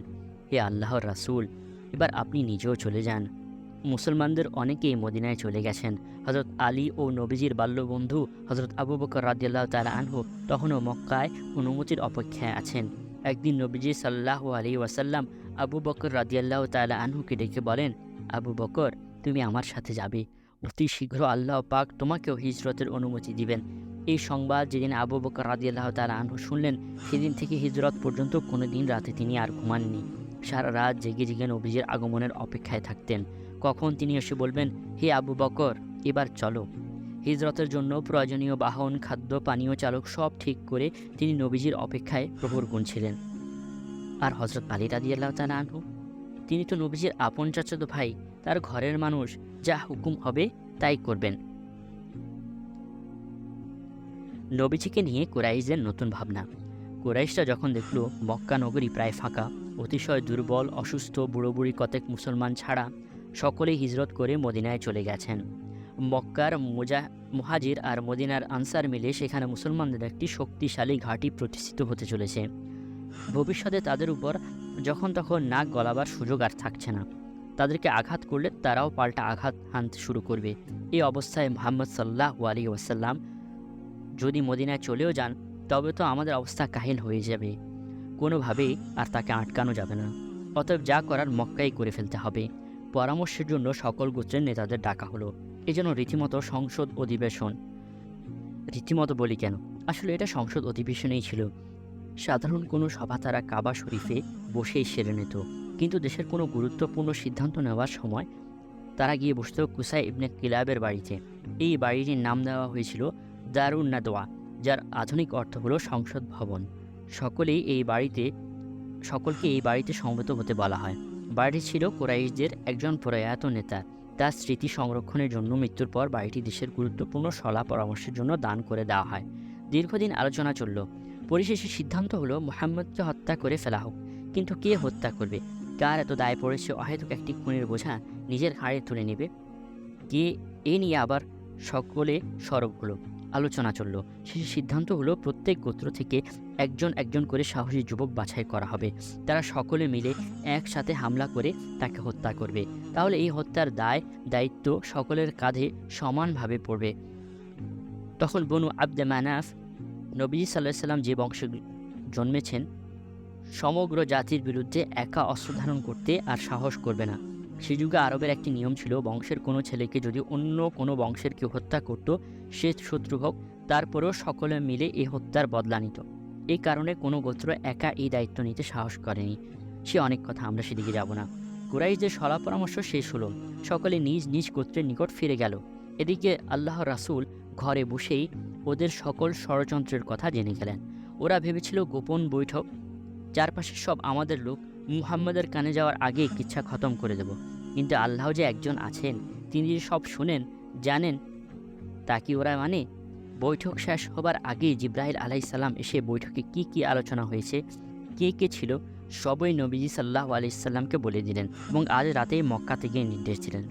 হে আল্লাহর রাসূল, এবার আপনি নিজেও চলে যান। মুসলমানদের অনেকেই মদিনায় চলে গেছেন। হযরত আলী ও নবীজির বাল্যবন্ধু হযরত আবু বকর রাদিয়াল্লাহু তাআলা আনহু তখনও মক্কায় অনুমতির অপেক্ষায় আছেন। একদিন নবীজি সাল্লাল্লাহু আলাইহি ওয়াসাল্লাম আবু বকর রাদিয়াল্লাহু তাআলা আনহুকে ডেকে বলেন, আবু বকর, তুমি আমার সাথে যাবে। অতি শীঘ্র আল্লাহ পাক তোমাকেও হিজরতের অনুমতি দিবেন। এই সংবাদ যেদিন আবু বকর রাদিয়াল্লাহু তাআলা আনহু শুনলেন, সেদিন থেকে হিজরত পর্যন্ত কোনো দিন রাতে তিনি আর ঘুমাননি। সারা রাত জেগে জেগে নবীজির আগমনের অপেক্ষায় থাকতেন কখন তিনি এসে বলবেন, হে আবু বকর, এবার চলো। হিজরতের জন্য প্রয়োজনীয় বাহন, খাদ্য, পানীয়, চালক সব ঠিক করে তিনি নবীজির অপেক্ষায় প্রহর গুনছিলেন। আর হযরত আলী রাদিয়াল্লাহু তাআলা আনহু, তিনি তো নবীজির আপন চাচাতো ভাই, তার ঘরের মানুষ, যা হুকুম হবে তাই করবেন। নবীজিকে নিয়ে কুরাইশদের নতুন ভাবনা। কুরাইশরা যখন দেখল মক্কা নগরী প্রায় ফাঁকা, অতিশয় দুর্বল, অসুস্থ, বুড়ো বুড়ি কতেক মুসলমান ছাড়া সকলেই হিজরত করে মদিনায় চলে গেছেন। মক্কার মুহাজির আর মদিনার আনসার মিলে সেখানে মুসলমানদের একটি শক্তিশালী ঘাঁটি প্রতিষ্ঠিত হতে চলেছে। ভবিষ্যতে তাদের উপর যখন তখন নাক গলাবার সুযোগ আর থাকছে না। তাদেরকে আঘাত করলে তারাও পাল্টা আঘাত হানতে শুরু করবে। এই অবস্থায় মুহাম্মদ সাল্লাল্লাহু আলাইহি ওয়াসাল্লাম যদি মদিনায় চলেও যান, তবে তো আমাদের অবস্থা কাহিল হয়ে যাবে। কোনোভাবেই আর তাকে আটকানো যাবে না। অতএব যা করার মক্কায় করে ফেলতে হবে। পরামর্শের জন্য সকল গোত্রের নেতাদের ডাকা হলো। এজন্য রীতিমতো সংসদ অধিবেশন। রীতিমতো বলি কেন, আসলে এটা সংসদ অধিবেশনেই ছিল। সাধারণ কোনো সভা তারা কাবা শরীফে বসেই সেরে নিত, কিন্তু দেশের কোনো গুরুত্বপূর্ণ সিদ্ধান্ত নেওয়ার সময় তারা গিয়ে বসত কুসাই ইবনে কিলাবের বাড়িতে। এই বাড়িটির নাম দেওয়া হয়েছিল দারুন নাদওয়া, যার আধুনিক অর্থ হলো সংসদ ভবন। সকলকে এই বাড়িতে সমবেত হতে বলা হয়। বাড়িটি ছিল কুরাইশদের একজন প্রয়াত নেতা। তার স্মৃতি সংরক্ষণের জন্য মৃত্যুর পর বাড়িটি দেশের গুরুত্বপূর্ণ সলা পরামর্শের জন্য দান করে দেওয়া হয়। দীর্ঘদিন আলোচনা চলল। পরিশেষে সিদ্ধান্ত হলো মুহাম্মদকে হত্যা করে ফেলা হোক। কিন্তু কে হত্যা করবে? কার এত দায় পড়েছে অহেতুক একটি খুনের বোঝা নিজের ঘাড়ে তুলে নেবে? কে? এ নিয়ে আবার সকলে সরব হলো। আলোচনা চলল। শেষে সিদ্ধান্ত হলো প্রত্যেক গোত্র থেকে একজন একজন করে সাহসী যুবক বাছাই করা হবে। তারা সকলে মিলে একসাথে হামলা করে তাকে হত্যা করবে। তাহলে এই হত্যার দায়িত্ব সকলের কাঁধে সমানভাবে পড়বে। তখন বনু আব্দে মানাফ, নবী সাল্লাল্লাহু আলাইহি ওয়াসাল্লাম যে বংশে জন্মেছেন, সমগ্র জাতির বিরুদ্ধে একা অস্ত্র ধারণ করতে আর সাহস করবে না। সে যুগে আরবের একটি নিয়ম ছিল, বংশের কোনো ছেলেকে যদি অন্য কোনো বংশের কেউ হত্যা করত, সে শত্রু হোক, তারপরেও সকলে মিলে এই হত্যার বদলা নিত। এই কারণে কোনো গোত্র একা এই দায়িত্ব নিতে সাহস করেনি। সে অনেক কথা, আমরা সেদিকে যাব না। কুরাইশদের সলা পরামর্শ শেষ হলো। সকলে নিজ নিজ গোত্রের নিকট ফিরে গেল। এদিকে আল্লাহর রাসূল ঘরে বসেই ওদের সকল ষড়যন্ত্রের কথা জেনে গেলেন। ওরা ভেবেছিল গোপন বৈঠক, চারপাশে সব আমাদের লোক, মুহাম্মদের কানে যাওয়ার আগেই কিচ্ছা খতম করে দেব। কিন্তু আল্লাহ যে একজন আছেন, তিনি যে সব শোনেন, জানেন, তা কি ওরা মানে? বৈঠক শেষ হবার আগেই জিবরাইল আলাইহিস সালাম এসে বৈঠকে কি কি আলোচনা হয়েছে, কে কে ছিল, সবই নবীজি সাল্লাল্লাহু আলাইহি সাল্লামকে বলে দিলেন এবং আজ রাতেই মক্কা থেকে নির্দেশ দিলেন।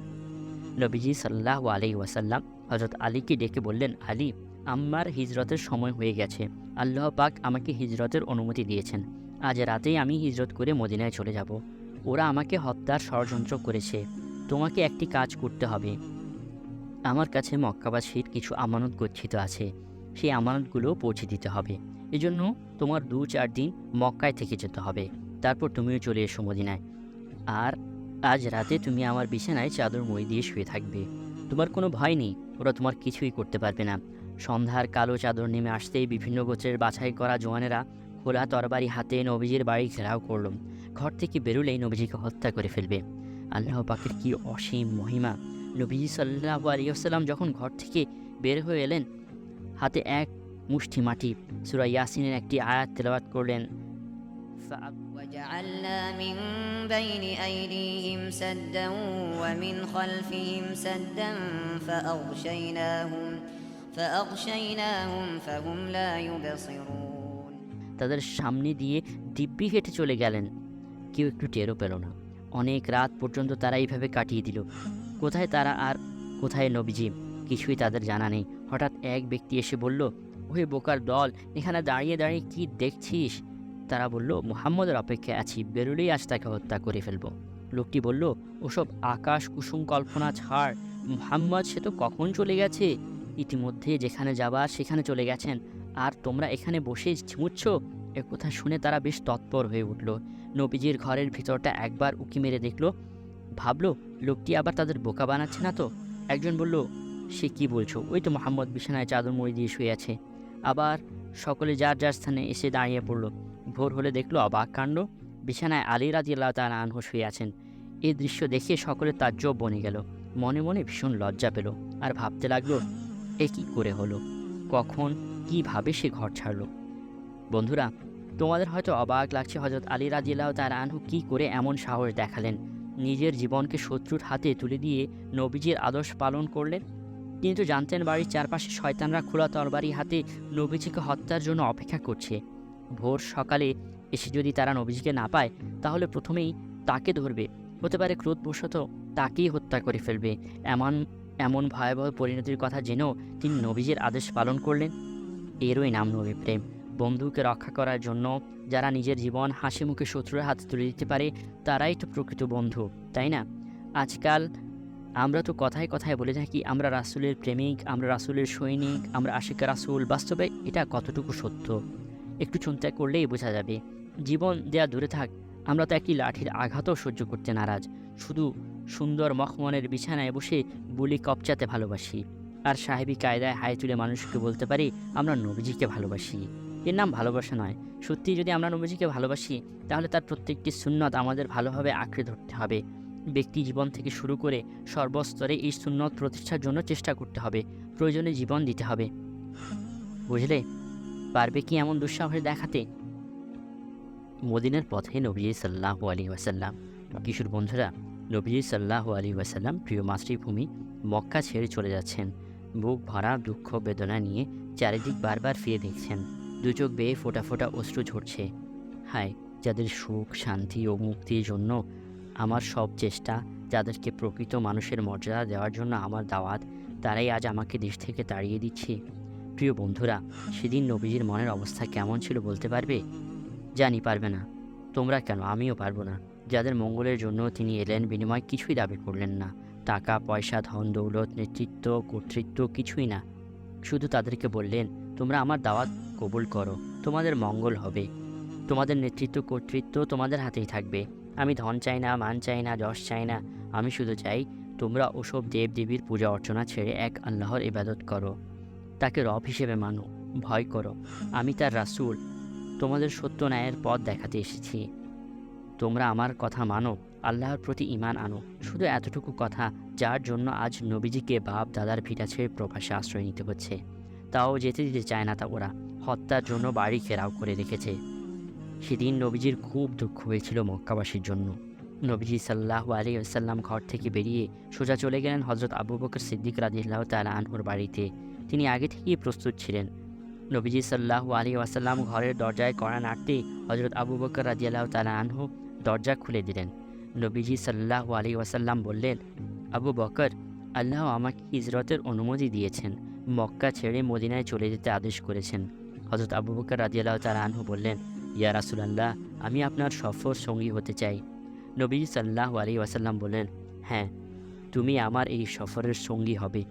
নবীজি সাল্লাল্লাহু আলাইহি ওয়াসাল্লাম হযরত আলীকে ডেকে বললেন, আলী, আমার হিজরতের সময় হয়ে গেছে। আল্লাহ পাক আমাকে হিজরতের অনুমতি দিয়েছেন। আজ রাতেই আমি হিজরত করে মদিনায় চলে যাব। ওরা আমাকে হত্যার ষড়যন্ত্র করেছে। তোমাকে একটি কাজ করতে হবে। আমার কাছে মক্কাবাসীর কিছু আমানত গচ্ছিত আছে, সেই আমানতগুলো পৌঁছে দিতে হবে। এজন্য তোমার 2-4 দিন মক্কায় থেকে যেতে হবে। তারপর তুমিও চলে এসো মদিনায়। আর আজ রাতে তুমি আমার বিছানায় চাদর মুড়ি দিয়ে শুয়ে থাকবে। তোমার কোনো ভয় নেই, ওরা তোমার কিছুই করতে পারবে না। সন্ধ্যার কালো চাদর নেমে আসতেই বিভিন্ন গোত্রের বাছাই করা জওয়ানেরা খোলা তরবারি হাতে নবীজির বাড়ি ঘেরাও করল। ঘর থেকে বেরোলেই নবীজিকে হত্যা করে ফেলবে। আল্লাহ পাকের কি অসীম মহিমা! নবীজি সাল্লাল্লাহু আলাইহি ওয়াসাল্লাম যখন ঘর থেকে বের হয়ে এলেন, হাতে এক মুষ্টি মাটি, সূরা ইয়াসিনের একটি আয়াত তেলাওয়াত করলেন, وجعلنا من بين أيديهم سدا ومن خلفهم سدا فأغشيناهم فهم لا يبصرون তাদের সামনে দিয়ে দিব্যি হেঁটে চলে গেলেন, কেউ একটু টেরও পেল না। অনেক রাত পর্যন্ত তারা এইভাবে কাটিয়ে দিল। কোথায় তারা আর কোথায় নবীজি, কিছুই তাদের জানা নেই। হঠাৎ এক ব্যক্তি এসে বলল, ওহে বোকার দল, এখানে দাঁড়িয়ে দাঁড়িয়ে কি দেখছিস? তারা বলল, মুহাম্মদের অপেক্ষায় আছি, বেরোলেই আজ তাকে হত্যা করে ফেলব। লোকটি বলল, ওসব আকাশ কুসুম কল্পনা ছাড়, মুহাম্মদ সে তো কখন চলে গেছে, ইতিমধ্যে যেখানে যাবার সেখানে চলে গেছেন, আর তোমরা এখানে বসে ঝিমুচ্ছ। একথা শুনে তারা বেশ তৎপর হয়ে উঠল। নবীজির ঘরের ভিতরটা একবার উকি মেরে দেখল, ভাবলো লোকটি আবার তাদের বোকা বানাচ্ছে না তো। একজন বলল, সে কি বলছো, ওই তো মুহাম্মদ বিছানায় চাদর মুড়ি দিয়ে শুয়ে আছে। আবার সকলে যার যার স্থানে এসে দাঁড়িয়ে পড়ল। ভোর হলে দেখলো অবাক কাণ্ড, বিছানায় আলী রাদিয়াল্লাহু তাআলা আনহু শুয়ে আছেন। এই দৃশ্য দেখে সকলে তাজ্জব বনে গেল, মনে মনে ভীষণ লজ্জা পেল, আর ভাবতে লাগলো এ কী করে হলো, কখন কিভাবে সে ঘর ছাড়লো। বন্ধুরা, তোমাদের হয়তো অবাক লাগছে হযরত আলী রাদিয়াল্লাহু তাআলা আনহু কী করে এমন সাহস দেখালেন, নিজের জীবনকে শত্রুর হাতে তুলে দিয়ে নবীজির আদর্শ পালন করলেন। কিন্তু জানতেন বাড়ির চারপাশে শয়তানরা খোলা তরবারি হাতে নবীজিকে হত্যার জন্য অপেক্ষা করছে। ভোর সকালে এসে যদি তারা নবীজিকে না পায়, তাহলে প্রথমেই তাকে ধরবে, হতে পারে ক্রোধবশত তাকেই হত্যা করে ফেলবে। এমন এমন ভয়াবহ পরিণতির কথা জেনেও তিনি নবীজির আদেশ পালন করলেন। এরই নাম নবী প্রেম। বন্ধুকে রক্ষা করার জন্য যারা নিজের জীবন হাসি মুখে শত্রুর হাতে তুলে দিতে পারে, তারাই তো প্রকৃত বন্ধু, তাই না? আজকাল আমরা তো কথায় কথায় বলে থাকি আমরা রাসূলের প্রেমিক, আমরা রাসূলের সৈনিক, আমরা আশিক রাসূল। বাস্তবে এটা কতটুকু সত্য একটু চিন্তা করলেই বোঝা যাবে। জীবন দেয়া দূরে থাক, আমরা তো একটি লাঠির আঘাতও সহ্য করতে নারাজ, শুধু সুন্দর মখমলের বিছানায় বসে বুলি কপচাতে ভালোবাসি, আর সাহেবী কায়দায় হাই তুলে মানুষকে বলতে পারি আমরা নবীজিকে ভালোবাসি। এর নাম ভালোবাসা নয়। সত্যি যদি আমরা নবীজিকে ভালোবাসি, তাহলে তার প্রত্যেকটি সুন্নত আমাদের ভালোভাবে আঁকড়ে ধরতে হবে। ব্যক্তি জীবন থেকে শুরু করে সর্বস্তরে এই সুন্নত প্রতিষ্ঠার জন্য চেষ্টা করতে হবে, প্রয়োজনে জীবন দিতে হবে। বুঝলে? পারবে কি এমন দুঃসাহস দেখাতে? মদিনার পথে নবীজি সাল্লাল্লাহু আলাইহি ওয়াসাল্লাম। কিশোর বন্ধুরা, নবীজি সাল্লাল্লাহু আলাইহি ওয়াসাল্লাম প্রিয় মাতৃভূমি মক্কা ছেড়ে চলে যাচ্ছেন। বুক ভরা দুঃখ বেদনা নিয়ে চারিদিক বারবার ফিরে দেখছেন। দু চোখ বেয়ে ফোঁটা ফোঁটা অশ্রু ঝরছে। হায়, যাদের সুখ শান্তি ও মুক্তির জন্য আমার সব চেষ্টা, যাদেরকে প্রকৃত মানুষের মর্যাদা দেওয়ার জন্য আমার দাওয়াত, তারাই আজ আমাকে দেশ থেকে তাড়িয়ে দিচ্ছে। প্রিয় বন্ধুরা, সেদিন নবীজির মনের অবস্থা কেমন ছিল বলতে পারবে? জানি পারবে না, তোমরা কেন, আমিও পারবো না। যাদের মঙ্গলের জন্য তিনি এলেন, বিনিময় কিছুই দাবি করলেন না, টাকা পয়সা ধন দৌলত নেতৃত্ব কর্তৃত্ব কিছুই না। শুধু তাদেরকে বললেন, তোমরা আমার দাওয়াত কবুল করো, তোমাদের মঙ্গল হবে, তোমাদের নেতৃত্ব কর্তৃত্ব তোমাদের হাতেই থাকবে। আমি ধন চাই না, মান চাই না, যশ চাই না, আমি শুধু চাই তোমরা ওসব দেব দেবীর পূজা অর্চনা ছেড়ে এক আল্লাহর ইবাদত করো, তাকে রব হিসেবে মানো, ভয় করো। আমি তার রাসূল, তোমাদের সত্য ন্যায়ের পথ দেখাতে এসেছি। তোমরা আমার কথা মানো, আল্লাহর প্রতি ঈমান আনো। শুধু এতটুকু কথা, যার জন্য আজ নবীজিকে বাপ দাদার ভিটা ছেড়ে প্রবাসে আশ্রয় নিতে হচ্ছে। তাও যেতে দিতে চায় না, তা ওরা হত্যার জন্য বাড়ি ঘেরাও করে রেখেছে। সেদিন নবীজির খুব দুঃখ হয়েছিল মক্কাবাসীর জন্য। নবীজি সাল্লাল্লাহু আলাইহি ওয়াসাল্লাম ঘর থেকে বেরিয়ে সোজা চলে গেলেন হযরত আবু বকর সিদ্দিক রাদিয়াল্লাহু তাআলা আনহুর বাড়িতে। তিনি আগে থেকেই প্রস্তুত ছিলেন। নবীজি সাল্লাল্লাহু আলাইহি ওয়াসাল্লাম ঘরের দরজায় কড়া নাড়তেই হযরত আবু বকর রাদিয়াল্লাহু তাআলা আনহু দরজা খুলে দিলেন। নবীজি সাল্লাল্লাহু আলাইহি ওয়াসাল্লাম বললেন, আবু বকর, আল্লাহ আমাকে হিজরতের অনুমতি দিয়েছেন, মক্কা ছেড়ে মদিনায় চলে যেতে আদেশ করেছেন। হযরত আবু বকর রাদিয়াল্লাহু তাআলা আনহু বললেন, ইয়া রাসূলুল্লাহ, আমি আপনার সফর সঙ্গী হতে চাই। নবীজি সাল্লাল্লাহু আলাইহি ওয়াসাল্লাম বললেন, হ্যাঁ, তুমি আমার এই সফরের সঙ্গী হবে।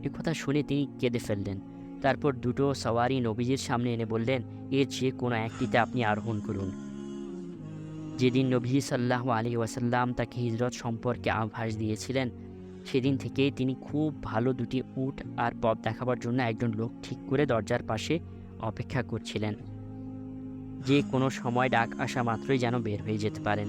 এ কথা শুনে তিনি কেঁদে ফেললেন। তারপর দুটো সওয়ারি নবীজির সামনে এনে বললেন, এর যে কোনো একটিতে আপনি আরোহণ করুন। যেদিন নবীজি সাল্লাল্লাহু আলাইহি ওয়াসাল্লাম তাকে হিজরত সম্পর্কে আভাস দিয়েছিলেন, সেদিন থেকেই তিনি খুব ভালো দুটি উট আর পথ দেখাবার জন্য একজন লোক ঠিক করে দরজার পাশে অপেক্ষা করছিলেন, যে কোনো সময় ডাক আসা মাত্রই যেন বের হয়ে যেতে পারেন।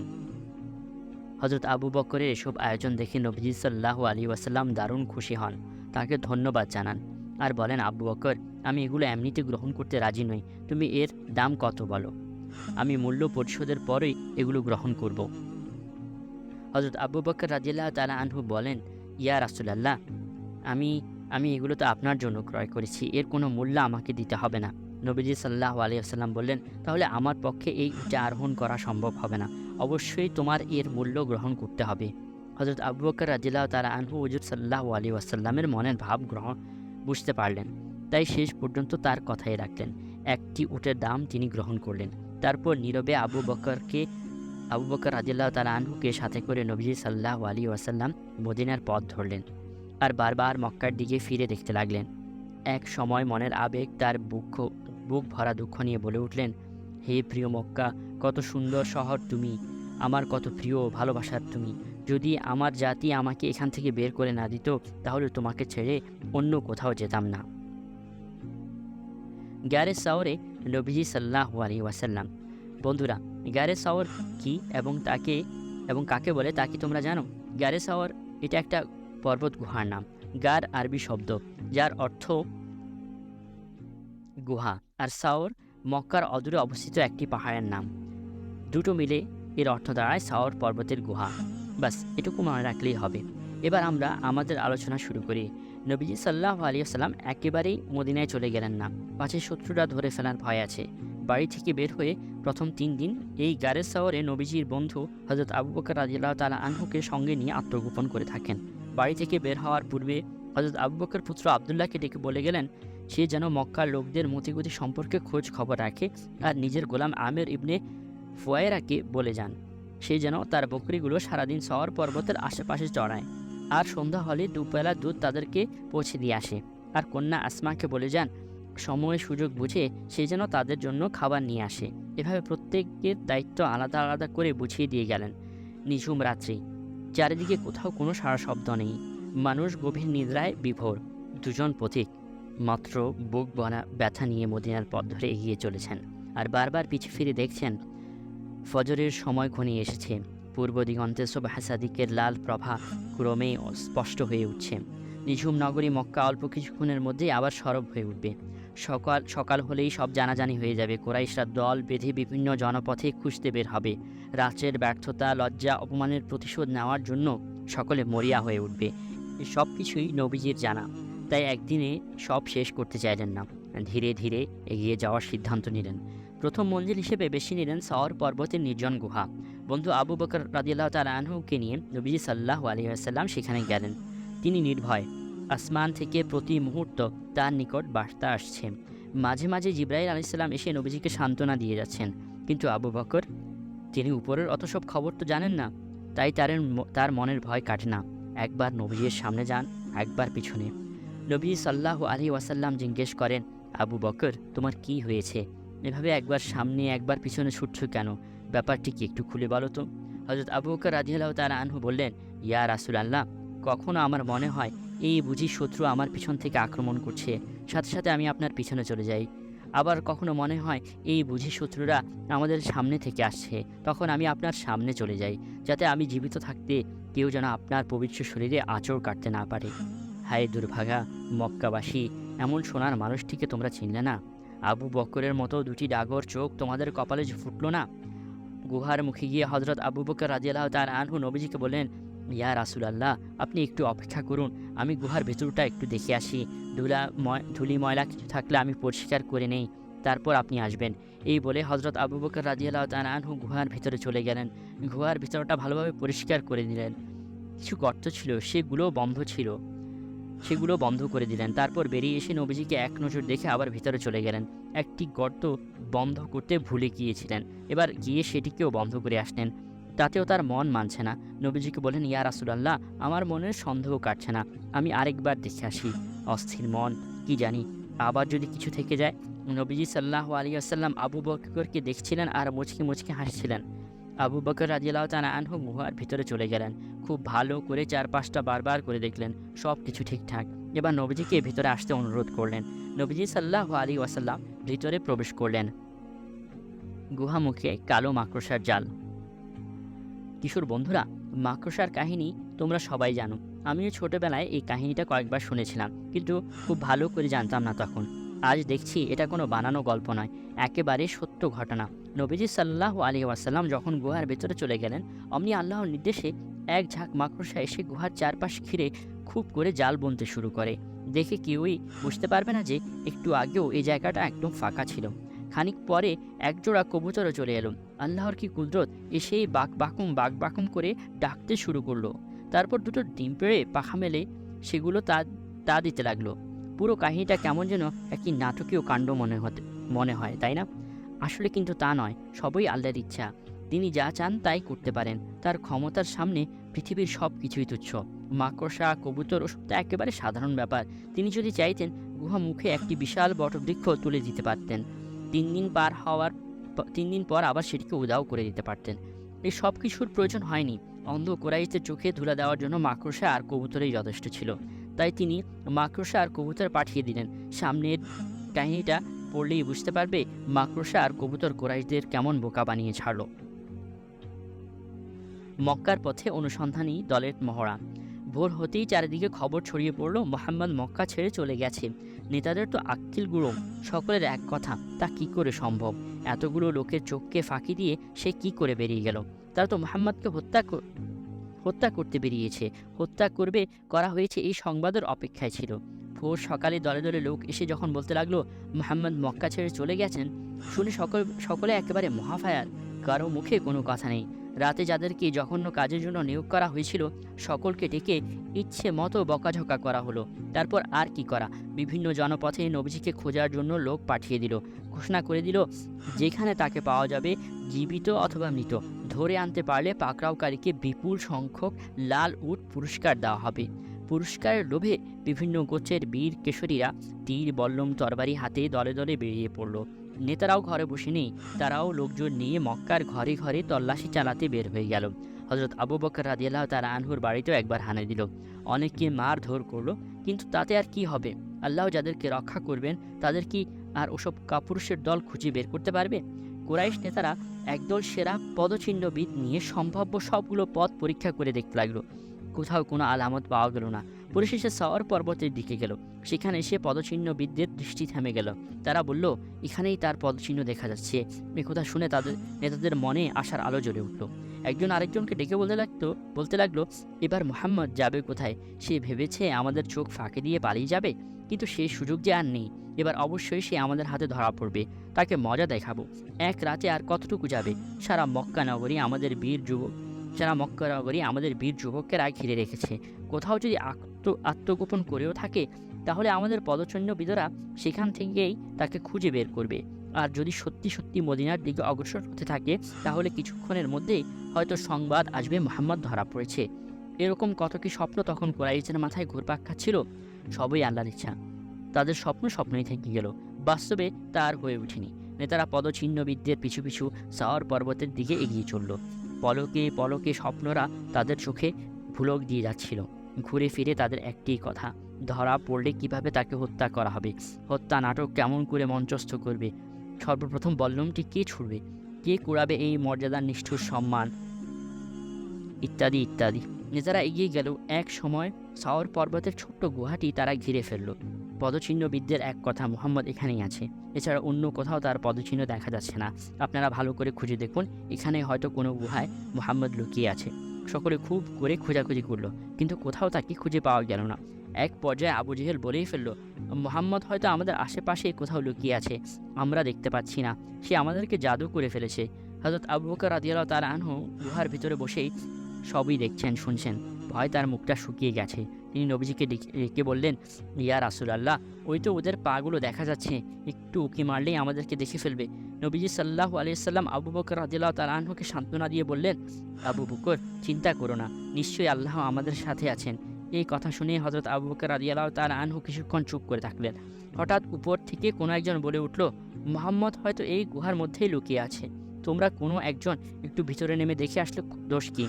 হযরত আবু বকরের এসব আয়োজন দেখে নবীজি সাল্লাল্লাহু আলাইহি ওয়াসাল্লাম দারুণ খুশি হন, তাকে ধন্যবাদ জানান আর বলেন, আবু বকর, আমি এগুলো এমনিতে গ্রহণ করতে রাজি নই, তুমি এর দাম কত বলো। আমি মূল্য পরিশোধের পরেই এগুলো গ্রহণ করব। হযরত আবু বকর রাদিয়াল্লাহু তাআলা আনহু বলেন, ইয়া রাসূলুল্লাহ, আমি আমি এগুলো তো আপনার জন্য ক্রয় করেছি, এর কোনো মূল্য আমাকে দিতে হবে না। নবীজি সাল্লাল্লাহু আলাইহি ওয়াসাল্লাম বললেন, তাহলে আমার পক্ষে এই উটে আরোহণ করা সম্ভব হবে না, অবশ্যই তোমার এর মূল্য গ্রহণ করতে হবে। হযরত আবু বকর রাদিয়াল্লাহু তাআলা আনহু হুজুর সাল্লাল্লাহু আলাইহি ওয়াসাল্লামের মনের ভাব বুঝতে পারলেন, তাই শেষ পর্যন্ত তার কথাই রাখলেন। একটি উটের দাম তিনি গ্রহণ করলেন। তারপর নীরবে আবু বকর রাদিয়াল্লাহু তাআলা আনহুকে সাথে করে নবীজি সাল্লাল্লাহু আলাইহি ওয়াসাল্লাম মদিনার পথ ধরলেন আর বারবার মক্কার দিকে ফিরে দেখতে লাগলেন। এক সময় মনের আবেগ তার বুক ভরা দুঃখ নিয়ে বলে উঠলেন, হে প্রিয় মক্কা, কত সুন্দর শহর তুমি, আমার কত প্রিয় ভালোবাসার তুমি। যদি আমার জাতি আমাকে এখান থেকে বের করে না দিত, তাহলে তোমাকে ছেড়ে অন্য কোথাও যেতাম না। গারে সাওরে নবীজি সাল্লাল্লাহু আলাইহি ওয়াসাল্লাম। বন্ধুরা, গারে সাওর কি এবং কাকে বলে তা কি তোমরা জানো? গারে সাওর এটা একটা পর্বত গুহার নাম। গার আরবি শব্দ, যার অর্থ গুহা, আর সাওর মক্কার অদূরে অবস্থিত একটি পাহাড়ের নাম। দুটো মিলে এর অর্থ দাঁড়ায় সাওর পর্বতের গুহা। বাস এটুকু মনে রাখলেই হবে। এবার আমরা আমাদের আলোচনা শুরু করি। নবীজি সাল্লাল্লাহু আলাইহি ওয়াসাল্লাম একেবারেই মদিনায় চলে গেলেন না, পাছে শত্রুরা ধরে ফেলার ভয় আছে। বাড়ি থেকে বের হয়ে প্রথম 3 দিন এই গারে সাওরে নবীজির বন্ধু হযরত আবু বকর রাদিয়াল্লাহু তাআলা আনহুকে সঙ্গে নিয়ে আত্মগোপন করে থাকেন। বাড়ি থেকে বের হওয়ার পূর্বে হযরত আবু বকর পুত্র আবদুল্লাহকে ডেকে বলে গেলেন, সে যেন মক্কার লোকদের মতিগতি সম্পর্কে খোঁজ খবর রাখে আর নিজের গোলাম আমের ইবনে ফুয়ায়রাকে বলে যান সে যেন তার বকরিগুলো সারাদিন সাওর পর্বতের আশেপাশে চড়ায় আর সন্ধ্যা হলে দুবেলা দুধ তাদেরকে পৌঁছে দিয়ে আসে। আর কন্যা আসমাকে বলে যান সময় সুযোগ বুঝে সে যেন তাদের জন্য খাবার নিয়ে আসে। এভাবে প্রত্যেকের দায়িত্ব আলাদা আলাদা করে বুঝিয়ে দিয়ে গেলেন। নিঝুম রাত্রি, চারিদিকে কোথাও কোনো সারা শব্দ নেই, মানুষ গভীর নিদ্রায় বিভোর। দুজন পথিক মাত্র বুক ব্যথা নিয়ে মদিনার পথ ধরে এগিয়ে চলেছেন আর বারবার পিছু ফিরে দেখছেন ফজরের সময় ঘনিয়ে এসেছে। পূর্ব দিগন্তে সুবহ সাদিকের লাল প্রভা ক্রমেই স্পষ্ট হয়ে উঠছে। নিঝুম নগরী মক্কা অল্প কিছুক্ষণের মধ্যেই আবার সরব হয়ে উঠবে। সকাল হলেই সব জানাজানি হয়ে যাবে। কুরাইশরা দল বেঁধে বিভিন্ন জনপথে খুঁজতে বের হবে। রাত্রের ব্যর্থতা, লজ্জা, অপমানের প্রতিশোধ নেওয়ার জন্য সকলে মরিয়া হয়ে উঠবে। সব কিছুই নবীজির জানা, তাই একদিনে সব শেষ করতে চাইলেন না, ধীরে ধীরে এগিয়ে যাওয়ার সিদ্ধান্ত নিলেন। প্রথম মঞ্জিল হিসেবে বেশি নিলেন সাওর পর্বতের নির্জন গুহা। বন্ধু আবু বকর রাদিয়াল্লাহু তাআলা আনহুকে নিয়ে নবীজি সাল্লাল্লাহু আলাইহি ওয়াসাল্লাম সেখানে গেলেন। তিনি নির্ভয়। আসমান থেকে প্রতি মুহূর্ত তার নিকট বার্তা আসছে। মাঝে মাঝে জিবরাইল আলাইহিস সালাম এসে নবীজিকে সান্ত্বনা দিয়ে যাচ্ছেন। কিন্তু আবু বকর, তিনি উপরের অত সব খবর তো জানেন না, তাই তার মনের ভয় কাটে না। একবার নবীজির সামনে যান, একবার পিছনে। নবী সাল্লাল্লাহু আলাইহি ওয়াসাল্লাম জিজ্ঞেস করেন, আবু বকর, তোমার কি হয়েছে? এভাবে একবার সামনে একবার পিছনে ছুটছ কেন? ব্যাপারটি কি একটু খুলে বলো তো। হযরত আবু বকর রাদিয়াল্লাহু তাআলা আনহু বললেন, ইয়া রাসূলুল্লাহ, কখনো আমার মনে হয় এই বুঝি শত্রু আমার পিছন থেকে আক্রমণ করছে, সাথে সাথে আমি আপনার পিছনে চলে যাই। আবার কখনো মনে হয় এই বুঝি শত্রুরা আমাদের সামনে থেকে আসছে, তখন আমি আপনার সামনে চলে যাই, যাতে আমি জীবিত থাকতে কেউ যেন আপনার পবিত্র শরীরে আঁচড় কাটতে না পারে। হায় দুর্ভাগা মক্কাবাসী, এমন সোনার মানুষটিকে তোমরা চিনলে না? আবু বকরের মতো দুটি ডাগর চোখ তোমাদের কপালে ফুটল না? গুহার মুখে গিয়ে হযরত আবু বকর রাদিয়াল্লাহু তাআলা আনহু নবীজিকে বললেন, ইয়া রাসূলুল্লাহ, আপনি একটু অপেক্ষা করুন, আমি গুহার ভেতরটা একটু দেখে আসি। ধুলি ময়লা কিছু থাকলে আমি পরিষ্কার করে নেই, তারপর আপনি আসবেন। এই বলে হযরত আবু বকর রাদিয়াল্লাহু তাআলা আনহু গুহার ভেতরে চলে গেলেন। গুহার ভেতরটা ভালোভাবে পরিষ্কার করে দিলেন। কিছু গর্ত ছিল, সেগুলো বন্ধ করে দিলেন। তারপর বেরিয়ে এসে নবীজিকে এক নজর দেখে আবার ভিতরে চলে গেলেন। একটি গর্ত বন্ধ করতে ভুলে গিয়েছিলেন, এবার গিয়ে সেটিকেও বন্ধ করে আসলেন। তাতেও তার মন মানছে না। নবীজিকে বলেন, ইয়া রাসূলুল্লাহ, আমার মনের সন্দেহ কাটছে না, আমি আরেকবার দেখে আসি। অস্থির মন, কি জানি আবার যদি কিছু থেকে যায়। নবীজি সাল্লাল্লাহু আলাইহি ওয়াসাল্লাম আবু বকরকে দেখছিলেন আর মুচকি মুচকি হাসছিলেন। আবু বকর রাদিয়াল্লাহু তাআলা আনহু গুহার ভিতরে চলে গেলেন। খুব ভালো করে চারপাশটা বারবার করে দেখলেন, সব কিছু ঠিকঠাক। এবার নবীজিকে ভিতরে আসতে অনুরোধ করলেন। নবীজি সাল্লাল্লাহু আলাইহি ওয়াসাল্লাম ভিতরে প্রবেশ করলেন। গুহা মুখে কালো মাকড়সার জাল। কিশোর বন্ধুরা, মাকড়সার কাহিনী তোমরা সবাই জানো। আমিও ছোটবেলায় এই কাহিনীটা কয়েকবার শুনেছিলাম, কিন্তু খুব ভালো করে জানতাম না তখন। আজ দেখছি এটা কোনো বানানো গল্প নয়, একেবারে সত্য ঘটনা। নবীজি সাল্লাল্লাহু আলাইহি ওয়াসাল্লাম যখন গুহার ভেতরে চলে গেলেন, অমনি আল্লাহর নির্দেশে এক ঝাঁক মাকড়সা এসে গুহার চারপাশ ঘিরে খুব করে জাল বুনতে শুরু করে। দেখে কেউই বুঝতে পারবে না যে একটু আগেও এই জায়গাটা একদম ফাঁকা ছিল। খানিক পরে একজোড়া কবুতরও চলে এলো। আল্লাহর কি কুদরত, এসেই বাক বাকুম করে ডাকতে শুরু করলো। তারপর দুটো ডিম পেড়ে পাখা মেলে সেগুলো তা দিতে লাগলো। পুরো কাহিনীটা কেমন যেন একটি নাটকীয় কাণ্ড মনে হয়, তাই না? আসলে কিন্তু তা নয়, সবই আল্লাহর ইচ্ছা। তিনি যা চান তাই করতে পারেন। তার ক্ষমতার সামনে পৃথিবীর সব কিছুই তুচ্ছ। মাকড়সা, কবুতর ওসব তো একেবারে সাধারণ ব্যাপার। তিনি যদি চাইতেন গুহা মুখে একটি বিশাল বটবৃক্ষ তুলে দিতে পারতেন। 3 দিন পর আবার সেটিকে উধাও করে দিতে পারতেন। এই সব কিছুর প্রয়োজন হয়নি। অন্ধ কোরাইশদের চোখে ধুলা দেওয়ার জন্য মাকড়সা আর কবুতরই যথেষ্ট ছিল। তাই তিনি মাকড়সা আর কবুতর পাঠিয়ে দিলেন। সামনের কাহিনীটা পড়লেই বুঝতে পারবে মাকড়সা আর কবুতর কোরাইশদের কেমন বোকা বানিয়ে ছাড়ল। মক্কার পথে অনুসন্ধানী দলের মহড়া। ভোর হতেই চারিদিকে খবর ছড়িয়ে পড়ল মুহাম্মদ মক্কা ছেড়ে চলে গেছে। নেতাদের তো আক্কিল গুঁড়ো, সকলের এক কথা, তা কি করে সম্ভব? এতগুলো লোকের চোখকে ফাঁকি দিয়ে সে কি করে বেরিয়ে গেল? তারা তো মুহাম্মদকে হত্যা করতে বেরিয়েছে। করা হয়েছে এই সংবাদের অপেক্ষায় ছিল। ভোর সকালে দলে দলে লোক এসে যখন বলতে লাগলো মুহাম্মদ মক্কা ছেড়ে চলে গেছেন, শুনে সকলে একেবারে মহাফায়ার। কারো মুখে কোনো কথা নেই। রাতে যাদেরকে জঘন্য কাজের জন্য নিয়োগ করা হয়েছিল সকলকে ডেকে ইচ্ছে মতো বকাঝকা করা হলো। তারপর আর কি করা, বিভিন্ন জনপথে নবীজিকে খোঁজার জন্য লোক পাঠিয়ে দিল। ঘোষণা করে দিল যেখানে তাকে পাওয়া যাবে, জীবিত অথবা মৃত, ধরে আনতে পারলে পাকড়াওকারীকে বিপুল সংখ্যক লাল উট পুরস্কার দেওয়া হবে। পুরস্কারের লোভে বিভিন্ন গোত্রের বীর কেশরীরা তীর, বল্লম, তরবারি হাতে দলে দলে বেরিয়ে পড়ল। নেতারাও ঘরে বসে নেই, তারাও লোকজন নিয়ে মক্কার ঘরে ঘরে তল্লাশি চালাতে বের হয়ে গেল। হযরত আবু বকর রাদিয়াল্লাহু তাআলা আনহুর বাড়িতেও একবার হানা দিল। অনেককে মারধর করলো, কিন্তু তাতে আর কি হবে? আল্লাহ যাদেরকে রক্ষা করবেন তাদের কি আর ওসব কাপুরুষের দল খুঁজে বের করতে পারবে? কুরাইশ নেতারা একদল সেরা পদচিহ্নবিদ নিয়ে সম্ভাব্য সবগুলো পথ পরীক্ষা করে দেখতে লাগলো। কোথাও কোনো আলামত পাওয়া গেল না। পরিশেষে সাওয়ার পর্বতের দিকে গেল। সেখানে এসে পদচিহ্নবিদদের দৃষ্টি থেমে গেল। তারা বলল এখানেই তার পদচিহ্ন দেখা যাচ্ছে। এ কথা শুনে তাদের নেতাদের মনে আশার আলো জ্বলে উঠল। একজন আরেকজনকে ডেকে বলতে লাগলো এবার মুহাম্মদ যাবে কোথায়? সে ভেবেছে আমাদের চোখ ফাঁকি দিয়ে পালিয়ে যাবে, কিন্তু সেই সুযোগ যে আর নেই। এবার অবশ্যই সে আমাদের হাতে ধরা পড়বে। তাকে মজা দেখাবো। এক রাতে আর কতটুকু যাবে? সারা মক্কা নগরী আমাদের বীর যুবকেরা ঘিরে রেখেছে। কোথাও যদি আত্মগোপন করেও থাকে তাহলে আমাদের পদচিহ্নবিদরা সেখান থেকেই তাকে খুঁজে বের করবে। আর যদি সত্যি সত্যি মদিনার দিকে অগ্রসর হতে থাকে তাহলে কিছুক্ষণের মধ্যেই হয়তো সংবাদ আসবে মুহাম্মদ ধরা পড়েছে। এরকম কত কি স্বপ্ন তখন কুরাইশদের মাথায় ঘুরপাক খাচ্ছিল। সবই আল্লাহর ইচ্ছা। তাদের স্বপ্নই থেকে গেল, বাস্তবে তার হয়ে ওঠেনি। নেতারা পদচিহ্নবিদদের পিছু পিছু সাওয়ার পর্বতের দিকে এগিয়ে চলল। পলকে পলকে স্বপ্নরা তাদের চোখে ভুলক দিয়ে যাচ্ছিল। ঘুরে ফিরে তাদের একটিই কথা, ধরা পড়লে কিভাবে তাকে হত্যা করা হবে, হত্যা নাটক কেমন করে মঞ্চস্থ করবে, সর্বপ্রথম বল্লমটি কে ছুড়বে, কে কুড়াবে এই মর্যাদার নিষ্ঠুর সম্মান, ইত্যাদি ইত্যাদি। নেতারা এগিয়ে গেল। এক সময় সাওয়ার পর্বতের ছোট্ট গুহাটি তারা ঘিরে ফেলল। পদচিহ্নবিদদের এক কথা, মুহাম্মদ এখানেই আছে, এছাড়া অন্য কোথাও তার পদচিহ্ন দেখা যাচ্ছে না। আপনারা ভালো করে খুঁজে দেখুন, এখানে হয়তো কোনো গুহায় মুহাম্মদ লুকিয়ে আছে। সকলে খুব করে খোঁজাখুঁজি করলো, কিন্তু কোথাও তাকে খুঁজে পাওয়া গেল না। এক পর্যায়ে আবু জেহেল বলেই ফেললো মুহাম্মদ হয়তো আমাদের আশেপাশে কোথাও লুকিয়ে আছে, আমরা দেখতে পাচ্ছি না, সে আমাদেরকে জাদু করে ফেলেছে। হযরত আবু বকর রাদিয়াল্লাহু তাআলা আনহু গুহার ভিতরে বসেই সবই দেখছেন, শুনছেন। ভয় তার মুখটা শুকিয়ে গেছে। তিনি নবীজিকে ডেকে বললেন, ইয়া রাসূলুল্লাহ, ওই তো ওদের পাগুলো দেখা যাচ্ছে, একটু উকি মারলেই আমাদেরকে দেখে ফেলবে। নবীজি সাল্লাল্লাহু আলাইহি সাল্লাম আবু বকর রাদিয়াল্লাহু তাআলা আনহুকে সান্ত্বনা দিয়ে বললেন, আবু বকর, চিন্তা করো না, নিশ্চয়ই আল্লাহ আমাদের সাথে আছেন। এই কথা শুনে হযরত আবু বকর রাদিয়াল্লাহু তাআলা আনহু কিছুক্ষণ চুপ করে থাকলেন। হঠাৎ উপর থেকে কোনো একজন বলে উঠল, মুহাম্মদ হয়তো এই গুহার মধ্যেই লুকিয়ে আছে। তোমরা কোনো একজন একটু ভিতরে নেমে দেখে আসলে দোষ কি?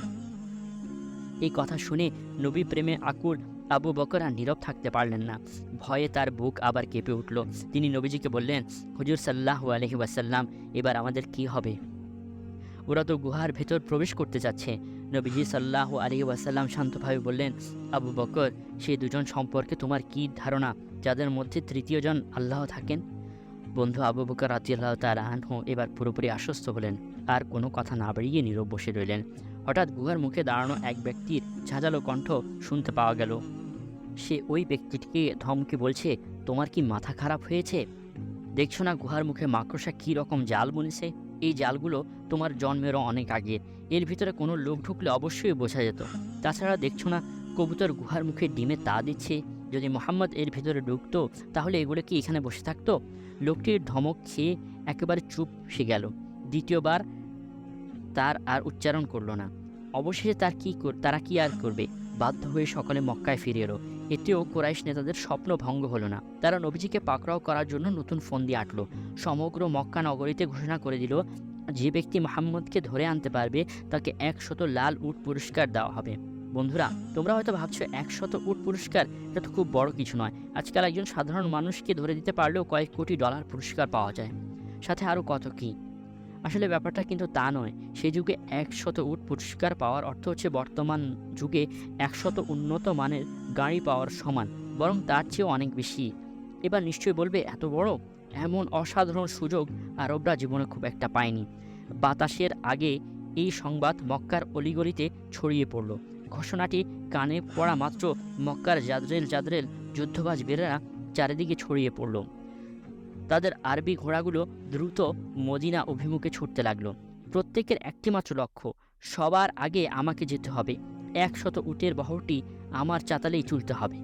এই কথা শুনে নবী প্রেমে আকুল আবু বকর আর নীরব থাকতে পারলেন না। ভয়ে তার বুক আবার কেঁপে উঠল। তিনি নবীজিকে বললেন, হুজুর সাল্লাল্লাহু আলাইহি ওয়াসাল্লাম, এবার আমাদের কি হবে? ওরা তো গুহার ভেতর প্রবেশ করতে যাচ্ছে। নবীজি সাল্লাল্লাহু আলাইহি ওয়াসাল্লাম শান্তভাবে বললেন, আবু বকর, সেই দুজন সম্পর্কে তোমার কি ধারণা যাদের মধ্যে তৃতীয়জন আল্লাহ থাকেন? বন্ধু আবু বকর রাদিয়াল্লাহু তাআলা আনহু এবার পুরোপুরি আশ্বস্ত হলেন, আর কোনো কথা না বাড়িয়ে নীরব বসে রইলেন। হঠাৎ গুহার মুখে দাঁড়ানো এক ব্যক্তির ঝাঁঝালো কণ্ঠ শুনতে পাওয়া গেল। সে ওই ব্যক্তিটিকে ধমকে বলছে, তোমার কি মাথা খারাপ হয়েছে? দেখছো না গুহার মুখে মাকড়সা কী রকম জাল বুনেছে? এই জালগুলো তোমার জন্মেরও অনেক আগে। এর ভিতরে কোনো লোক ঢুকলে অবশ্যই বোঝা যেত। তাছাড়া দেখছো না কবুতর গুহার মুখে ডিমে তা দিচ্ছে? যদি মোহাম্মদ এর ভিতরে ঢুকতো তাহলে এগুলো কি এখানে বসে থাকতো? লোকটির ধমক খেয়ে একেবারে চুপ সে গেল। দ্বিতীয়বার তার আর উচ্চারণ করলো না। অবশেষে তারা কি আর করবে? বাধ্য হয়ে সকলে মক্কায় ফিরে এলো। এতেও কুরাইশ নেতাদের স্বপ্ন ভঙ্গ হলো না। তারা নবীজিকে পাকড়াও করার জন্য নতুন ফন্দি আঁটল। সমগ্র মক্কা নগরীতে ঘোষণা করে দিল, যে ব্যক্তি মুহাম্মদকে ধরে আনতে পারবে তাকে 100 লাল উট পুরস্কার দেওয়া হবে। বন্ধুরা, তোমরা হয়তো ভাবছো 100 উট পুরস্কার, এটা তো খুব বড় কিছু নয়। আজকাল একজন সাধারণ মানুষকে ধরে দিতে পারলেও কয়েক কোটি ডলার পুরস্কার পাওয়া যায়, সাথে আরও কত কী। আসলে ব্যাপারটা কিন্তু তা নয়। সেই যুগে 100 উট পুরস্কার পাওয়ার অর্থ হচ্ছে বর্তমান যুগে 100 উন্নত মানের গাড়ি পাওয়ার সমান, বরং তার চেয়েও অনেক বেশি। এবার নিশ্চয়ই বলবে, এত বড়! এমন অসাধারণ সুযোগ আরবরা জীবনে খুব একটা পায়নি। বাতাসের আগে এই সংবাদ মক্কার অলিগলিতে ছড়িয়ে পড়ল। ঘোষণাটি কানে পড়া মাত্র মক্কার জাদরেল যুদ্ধবাজ বীরেরা চারিদিকে ছড়িয়ে পড়ল। তাদের আরবি ঘোড়াগুলো দ্রুত মদিনা অভিমুখে ছুটতে লাগলো। প্রত্যেকের একটিমাত্র লক্ষ্য, সবার আগে আমাকে যেতে হবে। 100 উটের বহরটি আমার চাতালেই তুলতে হবে।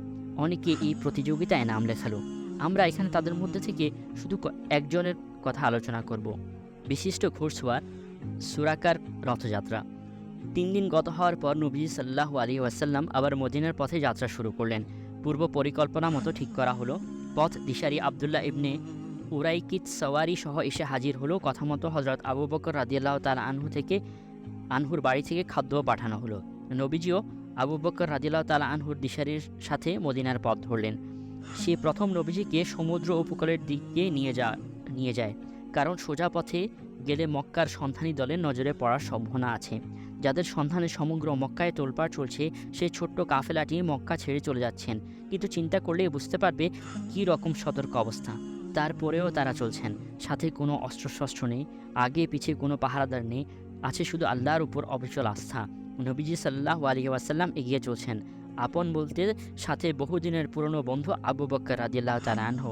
অনেকে এই প্রতিযোগিতায় নাম লেখালো। আমরা এখানে তাদের মধ্যে থেকে শুধু একজনের কথা আলোচনা করব, বিশিষ্ট ঘোড়সওয়ার সুরাকার রথযাত্রা। 3 দিন গত হওয়ার পর নবী সাল্লাল্লাহু আলাইহি ওয়াসাল্লাম আবার মদিনার পথে যাত্রা শুরু করলেন। পূর্ব পরিকল্পনা মতো ঠিক করা হলো। পথ দিশারি আবদুল্লাহ ইবনে উরাইকিত সওয়ারি সহ এসে হাজির হলো। কথা মতো হযরত আবু বকর রাদিয়াল্লাহু তাআলা আনহুর বাড়ি থেকে খাদ্য পাঠানো হলো। নবীজিও আবু বকর রাদিয়াল্লাহু তাআলা আনহুর দিশারির সাথে মদিনার পথ ধরলেন। সে প্রথম নবীজিকে সমুদ্র উপকূলের দিকে নিয়ে যায়, কারণ সোজা পথে গেলে মক্কার সন্ধানী দলের নজরে পড়ার সম্ভাবনা আছে। যাদের সন্ধানে সমগ্র মক্কায় তোলপাড় চলছে, সেই ছোট্ট কাফেলাটি মক্কা ছেড়ে চলে যাচ্ছেন। কিন্তু চিন্তা করলেই বুঝতে পারবে কী রকম সতর্ক অবস্থা। তারপরেও তারা চলছেন। সাথে কোনো অস্ত্রশস্ত্র নেই, আগে পিছে কোনো পাহারাদার নেই, আছে শুধু আল্লাহর উপর অবিচল আস্থা। নবীজি সাল্লাল্লাহু আলাইহি ওয়াসাল্লাম এগিয়ে চলছেন। আপন বলতে সাথে বহুদিনের পুরনো বন্ধু আবু বকর রাদিয়াল্লাহু তাআলা আনহু।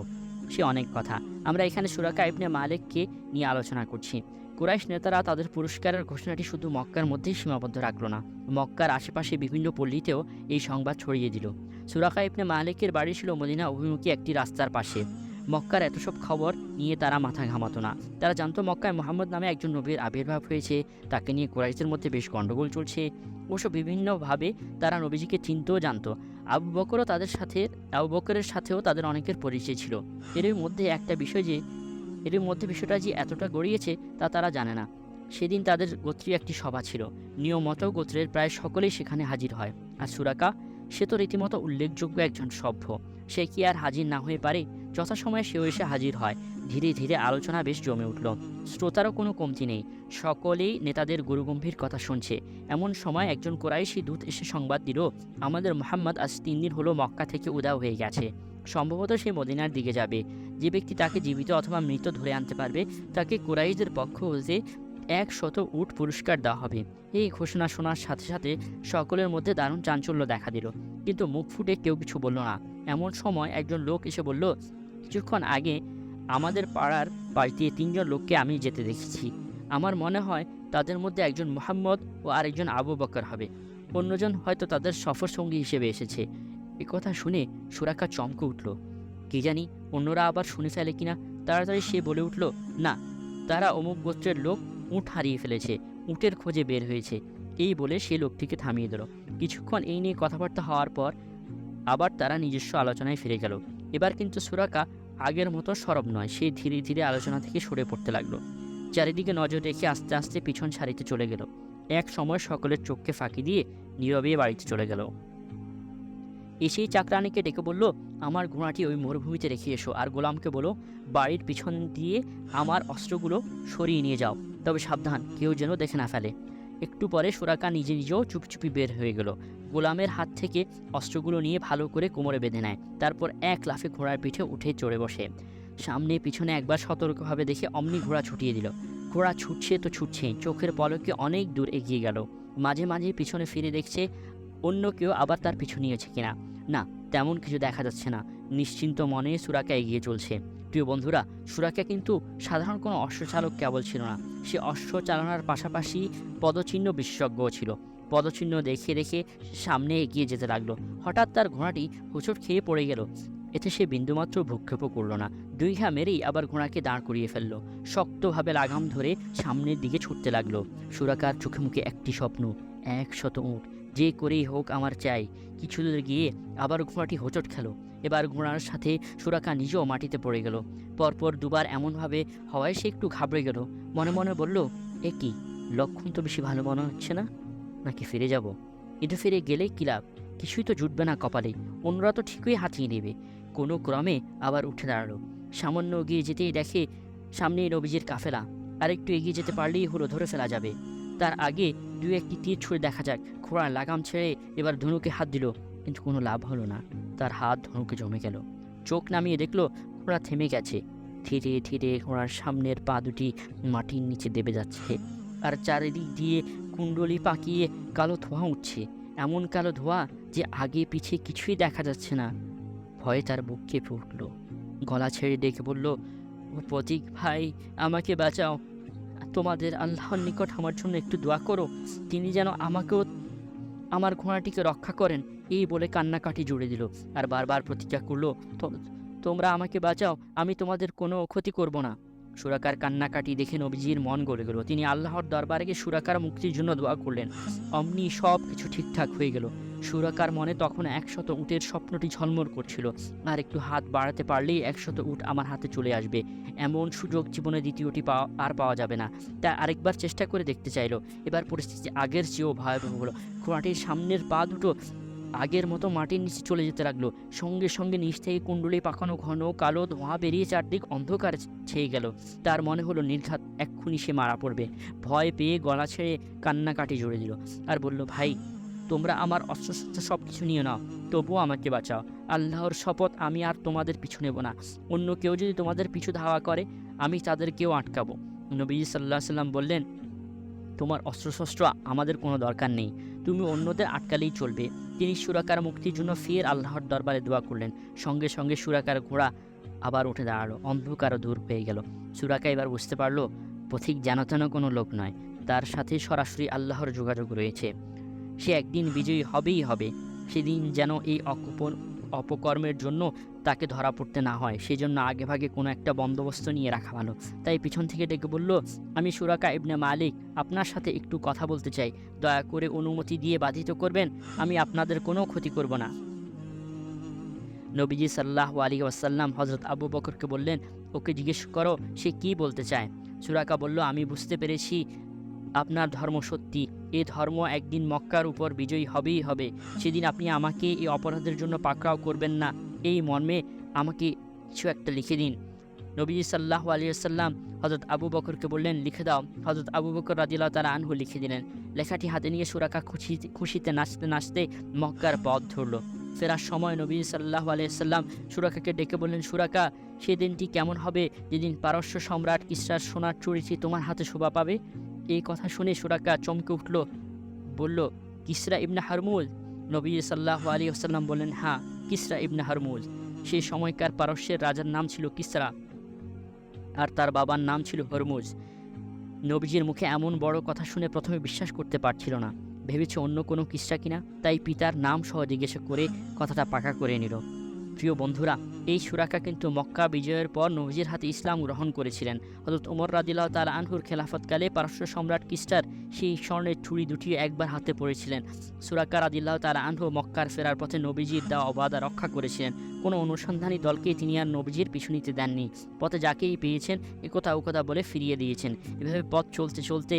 সে অনেক কথা। আমরা এখানে সুরাকা ইবনে মালিককে নিয়ে আলোচনা করছি। কুরাইশ নেতারা তাদের পুরস্কারের ঘোষণাটি শুধু মক্কার মধ্যেই সীমাবদ্ধ রাখল না, মক্কার আশেপাশে বিভিন্ন পল্লীতেও এই সংবাদ ছড়িয়ে দিল। সুরাকা ইবনে মালিকের বাড়ি ছিল মদিনা অভিমুখী একটি রাস্তার পাশে। মক্কার এত সব খবর নিয়ে তারা মাথা ঘামাতো না। তারা জানতো মক্কায় মুহাম্মদ নামে একজন নবীর আবির্ভাব হয়েছে, তাকে নিয়ে কুরাইশদের মধ্যে বেশ গণ্ডগোল চলছে। অবশ্য বিভিন্নভাবে তারা নবীজিকে চিনতেও জানতো। আবু বকরের সাথেও তাদের অনেকের পরিচয় ছিল। এর মধ্যে বিষয়টা যে এতটা গড়িয়েছে তা তারা জানে না। সেদিন তাদের গোত্রীয় একটি সভা ছিল। নিয়মত গোত্রের প্রায় সকলেই সেখানে হাজির হয়। আর সুরাকা, সে তো রীতিমতো উল্লেখযোগ্য একজন সভ্য। সে কি আর হাজির না হয়ে পারে? যথাসময়ে সেও এসে হাজির হয়। ধীরে ধীরে আলোচনা বেশ জমে উঠল। শ্রোতারও কোনো কমতি নেই, সকলেই নেতাদের গুরুগম্ভীর কথা শুনছে। এমন সময় একজন কুরাইশি দূত এসে সংবাদ দিল, আমাদের মুহাম্মদ আজ 3 দিন হলো মক্কা থেকে উধাও হয়ে গেছে। সম্ভবত সে মদিনার দিকে যাবে। যে ব্যক্তি তাকে জীবিত অথবা মৃত ধরে আনতে পারবে তাকে কুরাইশদের পক্ষ হতে 100 উট পুরস্কার দেওয়া হবে। এই ঘোষণা শোনার সাথে সাথে সকলের মধ্যে দারুণ চাঞ্চল্য দেখা দিল, কিন্তু মুখ ফুটে কেউ কিছু বলল না। এমন সময় একজন লোক এসে বলল, কিছুক্ষণ আগে আমাদের পাড়ার পাশ দিয়ে 3 জন লোককে আমি যেতে দেখেছি। আমার মনে হয় তাদের মধ্যে একজন মুহাম্মদ ও আরেকজন আবু বকর হবে। অন্যজন হয়তো তাদের সফর সঙ্গী হিসেবে এসেছে। এ কথা শুনে সুরাকা চমকে উঠল। কি জানি অন্যরা আবার শুনে ফেলে কিনা। তাড়াতাড়ি সে বলে উঠল, না, তারা অমুক গোত্রের লোক উট হারিয়ে ফেলেছে, উটের খোঁজে বের হয়েছে। এই বলে সে লোকটিকে থামিয়ে দিল। কিছুক্ষণ এই নিয়ে কথাবার্তা হওয়ার পর আবার তারা নিজস্ব আলোচনায় ফিরে গেল। এবার কিন্তু সুরাকা আগের মতো সরব নয়। সে ধীরে ধীরে আলোচনা থেকে সরে পড়তে লাগলো। চারিদিকে নজর রেখে আস্তে আস্তে পিছন সারিতে চলে গেল। এক সময় সকলের চোখকে ফাঁকি দিয়ে নীরবে বাড়িতে চলে গেল। এসেই চাকরানিকে ডেকে বলল, আমার ঘোড়াটি ওই মরুভূমিতে রেখে এসো, আর গোলামকে বলো বাড়ির পিছন দিয়ে আমার অস্ত্রগুলো সরিয়ে নিয়ে যাও, তবে সাবধান, কেউ যেন দেখে না ফেলে। একটু পরে সুরাকা নিজেও চুপচুপি বের হয়ে গেল। গোলামের হাত থেকে অস্ত্রগুলো নিয়ে ভালো করে কোমরে বেঁধে নেয়। তারপর এক লাফে ঘোড়ার পিঠে উঠে চড়ে বসে। সামনে পিছনে একবার সতর্কভাবে দেখে অমনি ঘোড়া ছুটিয়ে দিল। ঘোড়া ছুটছে তো ছুটছেই, চোখের পলকে অনেক দূর এগিয়ে গেল। মাঝে মাঝে পিছনে ফিরে দেখছে অন্য কেউ আবার তার পিছু নিয়েছে কিনা। না, তেমন কিছু দেখা যাচ্ছে না। নিশ্চিন্ত মনে সুরাকা এগিয়ে চলছে। প্রিয় বন্ধুরা, সুরাকা কিন্তু সাধারণ কোনো অশ্বচালক কেবল ছিল না, সে অশ্ব চালানোর পাশাপাশি পদচিহ্ন বিশেষজ্ঞও ছিল। পদচিহ্ন দেখে দেখে সামনে এগিয়ে যেতে লাগলো। হঠাৎ তার ঘোড়াটি হোঁচট খেয়ে পড়ে গেল। এতে সে বিন্দুমাত্র ভ্রুক্ষেপও করল না, দুই ঘা মেরেই আবার ঘোড়াকে দাঁড় করিয়ে ফেললো। শক্তভাবে লাগাম ধরে সামনের দিকে ছুটতে লাগলো। সুরাকার চোখে মুখে একটি স্বপ্ন, 100 উট, যে করেই হোক আমার চাই। কিছু দূর গিয়ে আবার ঘোড়াটি হোঁচট খেলো। এবার ঘোড়ার সাথে সুরাকা নিজেও মাটিতে পড়ে গেল। পরপর দুবার এমনভাবে হওয়ায় সে একটু ঘাবড়ে গেল। মনে মনে বলল, এ কি, লক্ষণ তো বেশি ভালো মনে হচ্ছে না, নাকি ফিরে যাব? কিন্তু ফিরে গেলে কী লাভ, কিছুই তো জুটবে না কপালে, অন্যরা তো ঠিকই হাতিয়ে নেবে। কোনো ক্রমে আবার উঠে দাঁড়ালো। সামান্য এগিয়ে যেতেই দেখে সামনেই নবীজির কাফেলা। আর একটু এগিয়ে যেতে পারলেই হলো ধরে ফেলা যাবে। তার আগে দু একটি তীর ছুঁড়ে দেখা যাক। ঘোড়ার লাগাম ছেড়ে এবার ধনুকে হাত দিল, কিন্তু কোনো লাভ হলো না। তার হাত ধনুকে জমে গেল। চোখ নামিয়ে দেখলো ঘোড়া থেমে গেছে। ধীরে ধীরে ঘোড়ার সামনের পা দুটি মাটির নিচে দেবে যাচ্ছে, আর চারিদিক দিয়ে কুণ্ডলি পাকিয়ে কালো ধোঁয়া উঠছে। এমন কালো ধোঁয়া যে আগে পিছে কিছুই দেখা যাচ্ছে না। ভয়ে তার বুক কেঁপে উঠল। গলা ছেড়ে ডেকে বলল, ও প্রতীক ভাই, আমাকে বাঁচাও। তোমাদের আল্লাহর নিকট আমার জন্য একটু দোয়া করো, তিনি যেন আমাকেও আমার ঘোড়াটিকে রক্ষা করেন। এই বলে কান্নাকাটি জুড়ে দিল আর বারবার প্রতিজ্ঞা করলো, তোমরা আমাকে বাঁচাও, আমি তোমাদের কোনো ক্ষতি করব না। সুরাকার কান্নাকাটি দেখে নবীজির মন গলে গেল। তিনি আল্লাহর দরবারে গিয়ে সুরাকার মুক্তির জন্য দোয়া করলেন। অমনি সব কিছু ঠিকঠাক হয়ে গেল। সুরাকার মনে তখন 100 উটের স্বপ্নটি ঝলমল করছিল। আর একটু হাত বাড়াতে পারলেই 100 উট আমার হাতে চলে আসবে, এমন সুযোগ জীবনে দ্বিতীয়টি পাওয়া যাবে না। তাই আরেকবার চেষ্টা করে দেখতে চাইলো। এবার পরিস্থিতি আগের চেয়েও ভয়াবহ হলো। ঘোড়াটির সামনের পা দুটো আগের মতো মাটির নিচে চলে যেতে লাগলো। সঙ্গে সঙ্গে নিচ থেকে কুণ্ডলি পাকানো ঘন কালো ধোঁয়া বেরিয়ে চারদিক অন্ধকার ছেয়ে গেল। তার মনে হলো নির্ঘাত এক্ষুনি সে মারা পড়বে। ভয় পেয়ে গলা ছেড়ে কান্নাকাটি জুড়ে দিল আর বলল, ভাই, তোমরা আমার অস্ত্রশস্ত্র সব কিছু নিয়ে নাও, তবুও আমাকে বাঁচাও। আল্লাহর শপথ, আমি আর তোমাদের পিছু নেব না। অন্য কেউ যদি তোমাদের পিছু ধাওয়া করে, আমি তাদেরকেও আটকাবো। নবীজি সাল্লাল্লাহু আলাইহি সাল্লাম বললেন, তোমার অস্ত্রশস্ত্র আমাদের কোনো দরকার নেই, তুমি অন্যদের আটকালেই চলবে। তিনি সুরাকার মুক্তির জন্য ফের আল্লাহর দরবারে দোয়া করলেন। সঙ্গে সঙ্গে সুরাকার ঘোড়া আবার উঠে দাঁড়ালো। অন্ধকারও দূর হয়ে গেল। সুরাকা এবার বুঝতে পারলো পথিক যেন তেন কোনো লোক নয়, তার সাথে সরাসরি আল্লাহর যোগাযোগ রয়েছে। সে একদিন বিজয়ী হবেই হবে। সেদিন যেন এই অপকর্মের জন্য তাকে ধরা পড়তে না হয়, সেজন্য আগেভাগে কোনো একটা বন্দোবস্ত নিয়ে রাখা ভালো। তাই পিছন থেকে ডেকে বলল, আমি সুরাকা ইবনে মালিক, আপনার সাথে একটু কথা বলতে চাই। দয়া করে অনুমতি দিয়ে বাধিত করবেন, আমি আপনাদের কোনো ক্ষতি করব না। নবীজি সাল্লাল্লাহু আলাইহি ওয়াসাল্লাম হযরত আবু বকরকে বললেন, ওকে জিজ্ঞেস করো সে কি বলতে চায়। সুরাকা বলল, আমি বুঝতে পেরেছি আপনার ধর্ম সত্যি। এই ধর্ম একদিন মক্কার উপর বিজয়ী হবেই হবে। সেদিন আপনি আমাকে এই অপরাধের জন্য পাকড়াও করবেন না, এই মর্মে আমাকে কিছু একটা লিখে দিন। নবী সাল্লাল্লাহু আলাইহি ওয়াসাল্লাম হযরত আবু বকরকে বললেন, লিখে দাও। হযরত আবু বকর রাদিয়াল্লাহু তাআলা আনহু লিখে দিলেন। লেখাটি হাতে নিয়ে সুরাকা খুশিতে নাচতে নাচতে মক্কার পথ ধরল। ফেরার সময় নবী সাল্লাল্লাহু আলাইহি ওয়াসাল্লাম সুরাকাকে ডেকে বললেন, সুরাকা, সেদিনটি কেমন হবে যেদিন পারস্য সম্রাট কিসরার সোনার চুড়িটি তোমার হাতে শোভা পাবে? এই কথা শুনে সুরাকা চমকে উঠল, বলল, কিসরা ইবনে হরমুজ? নবী সাল্লাল্লাহু আলাইহি ওয়াসাল্লাম বললেন, হ্যাঁ, কিসরা ইবনে হরমুজ। সেই সময়কার পারস্যের রাজার নাম ছিল কিসরা, আর তার বাবার নাম ছিল হরমুজ। নবীজির মুখে এমন বড় কথা শুনে প্রথমে বিশ্বাস করতে পারছিল না, ভেবেছে অন্য কোনো কিসরা কিনা। তাই পিতার নাম সহ জিজ্ঞাসা করে কথাটা পাকা করে নিল। প্রিয় বন্ধুরা, এই সুরাকা কিন্তু মক্কা বিজয়ের পর নবীজির হাতে ইসলাম গ্রহণ করেছিলেন। হযরত ওমর রাদিয়াল্লাহু তাআলা আনহুর খেলাফতকালে পারস্য সম্রাট কিসরার সেই স্বর্ণের ছুরি দুটি একবার হাতে পড়েছিলেন। সুরাকা রাদিয়াল্লাহু তাআলা আনহু মক্কার ফেরার পথে নবীজির দেওয়া ওয়াদা রক্ষা করেছিলেন। কোনো অনুসন্ধানী দলকে তিনি আর নবীজির পিছু নিতে দেননি। পথে যাকেই পেয়েছেন একথা ওকথা বলে ফিরিয়ে দিয়েছেন। এভাবে পথ চলতে চলতে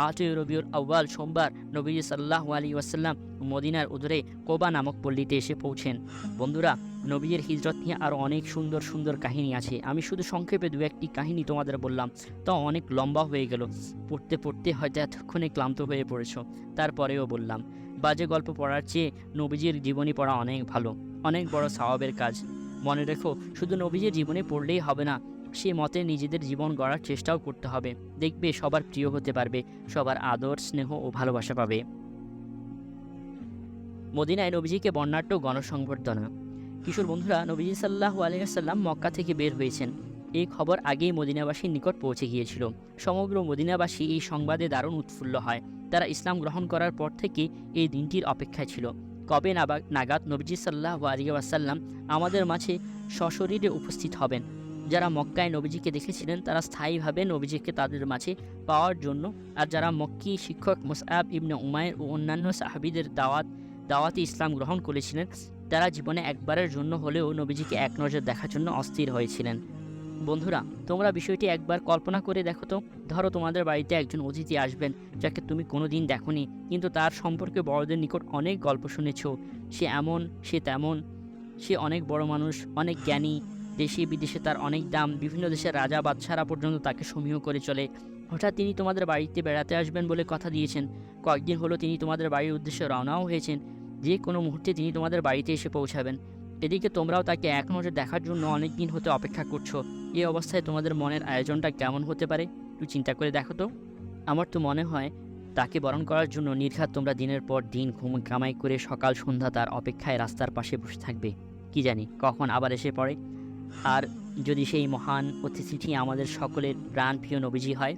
8ই রবিউল আউয়াল সোমবার নবীজি সাল্লাল্লাহু আলাইহি ওয়াসাল্লাম মদিনার উদরে কোবা নামক পল্লীতে এসে পৌঁছেন। বন্ধুরা, নবীর হিজরত নিয়ে আরও অনেক সুন্দর সুন্দর কাহিনী আছে। আমি শুধু সংক্ষেপে দু একটি কাহিনী তোমাদের বললাম, তা অনেক লম্বা হয়ে গেল। পড়তে পড়তে হয়তো এতক্ষণে ক্লান্ত হয়ে পড়েছ, তারপরেও বললাম, বাজে গল্প পড়ার চেয়ে নবীজির জীবনী পড়া অনেক ভালো, অনেক বড় সওয়াবের কাজ। মনে রেখো, শুধু নবীজির জীবনে পড়লেই হবে না, সে মতে নিজেদের জীবন গড়ার চেষ্টাও করতে হবে। দেখবে সবার প্রিয় হতে পারবে, সবার আদর, স্নেহ ও ভালোবাসা পাবে। মদিনায় নবীজিকে বর্ণাঢ্য গণসংবর্ধনা। কিশোর বন্ধুরা, নবীজি সাল্লাল্লাহু আলাইহি ওয়াসাল্লাম মক্কা থেকে বের হয়েছেন, এই খবর আগেই মদিনাবাসীর নিকট পৌঁছে গিয়েছিল। সমগ্র মদিনাবাসী এই সংবাদে দারুণ উৎফুল্ল হয়। তারা ইসলাম গ্রহণ করার পর থেকে এই দিনটির অপেক্ষায় ছিল, কবে নাগাদ নবীজি সাল্লাল্লাহু আলাইহি ওয়াসাল্লাম আমাদের মাঝে সশরীরে উপস্থিত হবেন। যারা মক্কায় নবীজিকে দেখেছিলেন তারা স্থায়ীভাবে নবীজিকে তাদের মাঝে পাওয়ার জন্য, আর যারা মক্কি শিক্ষক মুসআব ইবনে উমাইর ও অন্যান্য সাহাবীদের দাওয়াতে ইসলাম গ্রহণ করেছিলেন, তারা জীবনে একবারের জন্য হলেও নবীজিকে এক নজর দেখার জন্য অস্থির হয়েছিলেন। বন্ধুরা, তোমরা বিষয়টি একবার কল্পনা করে দেখো তো। ধরো তোমাদের বাড়িতে একজন অতিথি আসবেন যাকে তুমি কোনো দিন দেখোনি, কিন্তু তার সম্পর্কে বড়দের নিকট অনেক গল্প শুনেছ। সে এমন, সে তেমন, সে অনেক বড় মানুষ, অনেক জ্ঞানী, দেশে বিদেশে তার অনেক দাম, বিভিন্ন দেশের রাজা বাদশারা পর্যন্ত তাকে সমীহ করে চলে। হঠাৎ তিনি তোমাদের বাড়িতে বেড়াতে আসবেন বলে কথা দিয়েছেন। কয়েকদিন হলো তিনি তোমাদের বাড়ির উদ্দেশ্যে রওনাও হয়েছেন। যে কোনো মুহূর্তে তিনি তোমাদের বাড়িতে এসে পৌঁছাবেন। এদিকে তোমরাও তাকে এক নজর দেখার জন্য অনেক দিন হতে অপেক্ষা করছো। এই অবস্থায় তোমাদের মনের আয়োজনটা কেমন হতে পারে একটু চিন্তা করে দেখো তো। আমার তো মনে হয় তাকে বরণ করার জন্য নির্ঘাত তোমরা দিনের পর দিন ঘুম কামাই করে সকাল সন্ধ্যা তার অপেক্ষায় রাস্তার পাশে বসে থাকবে। কি জানি কখন আবার এসে পড়ে। আর যদি সেই মহান অতিথিটি আমাদের সকলের প্রাণপ্রিয় নবীজি হয়।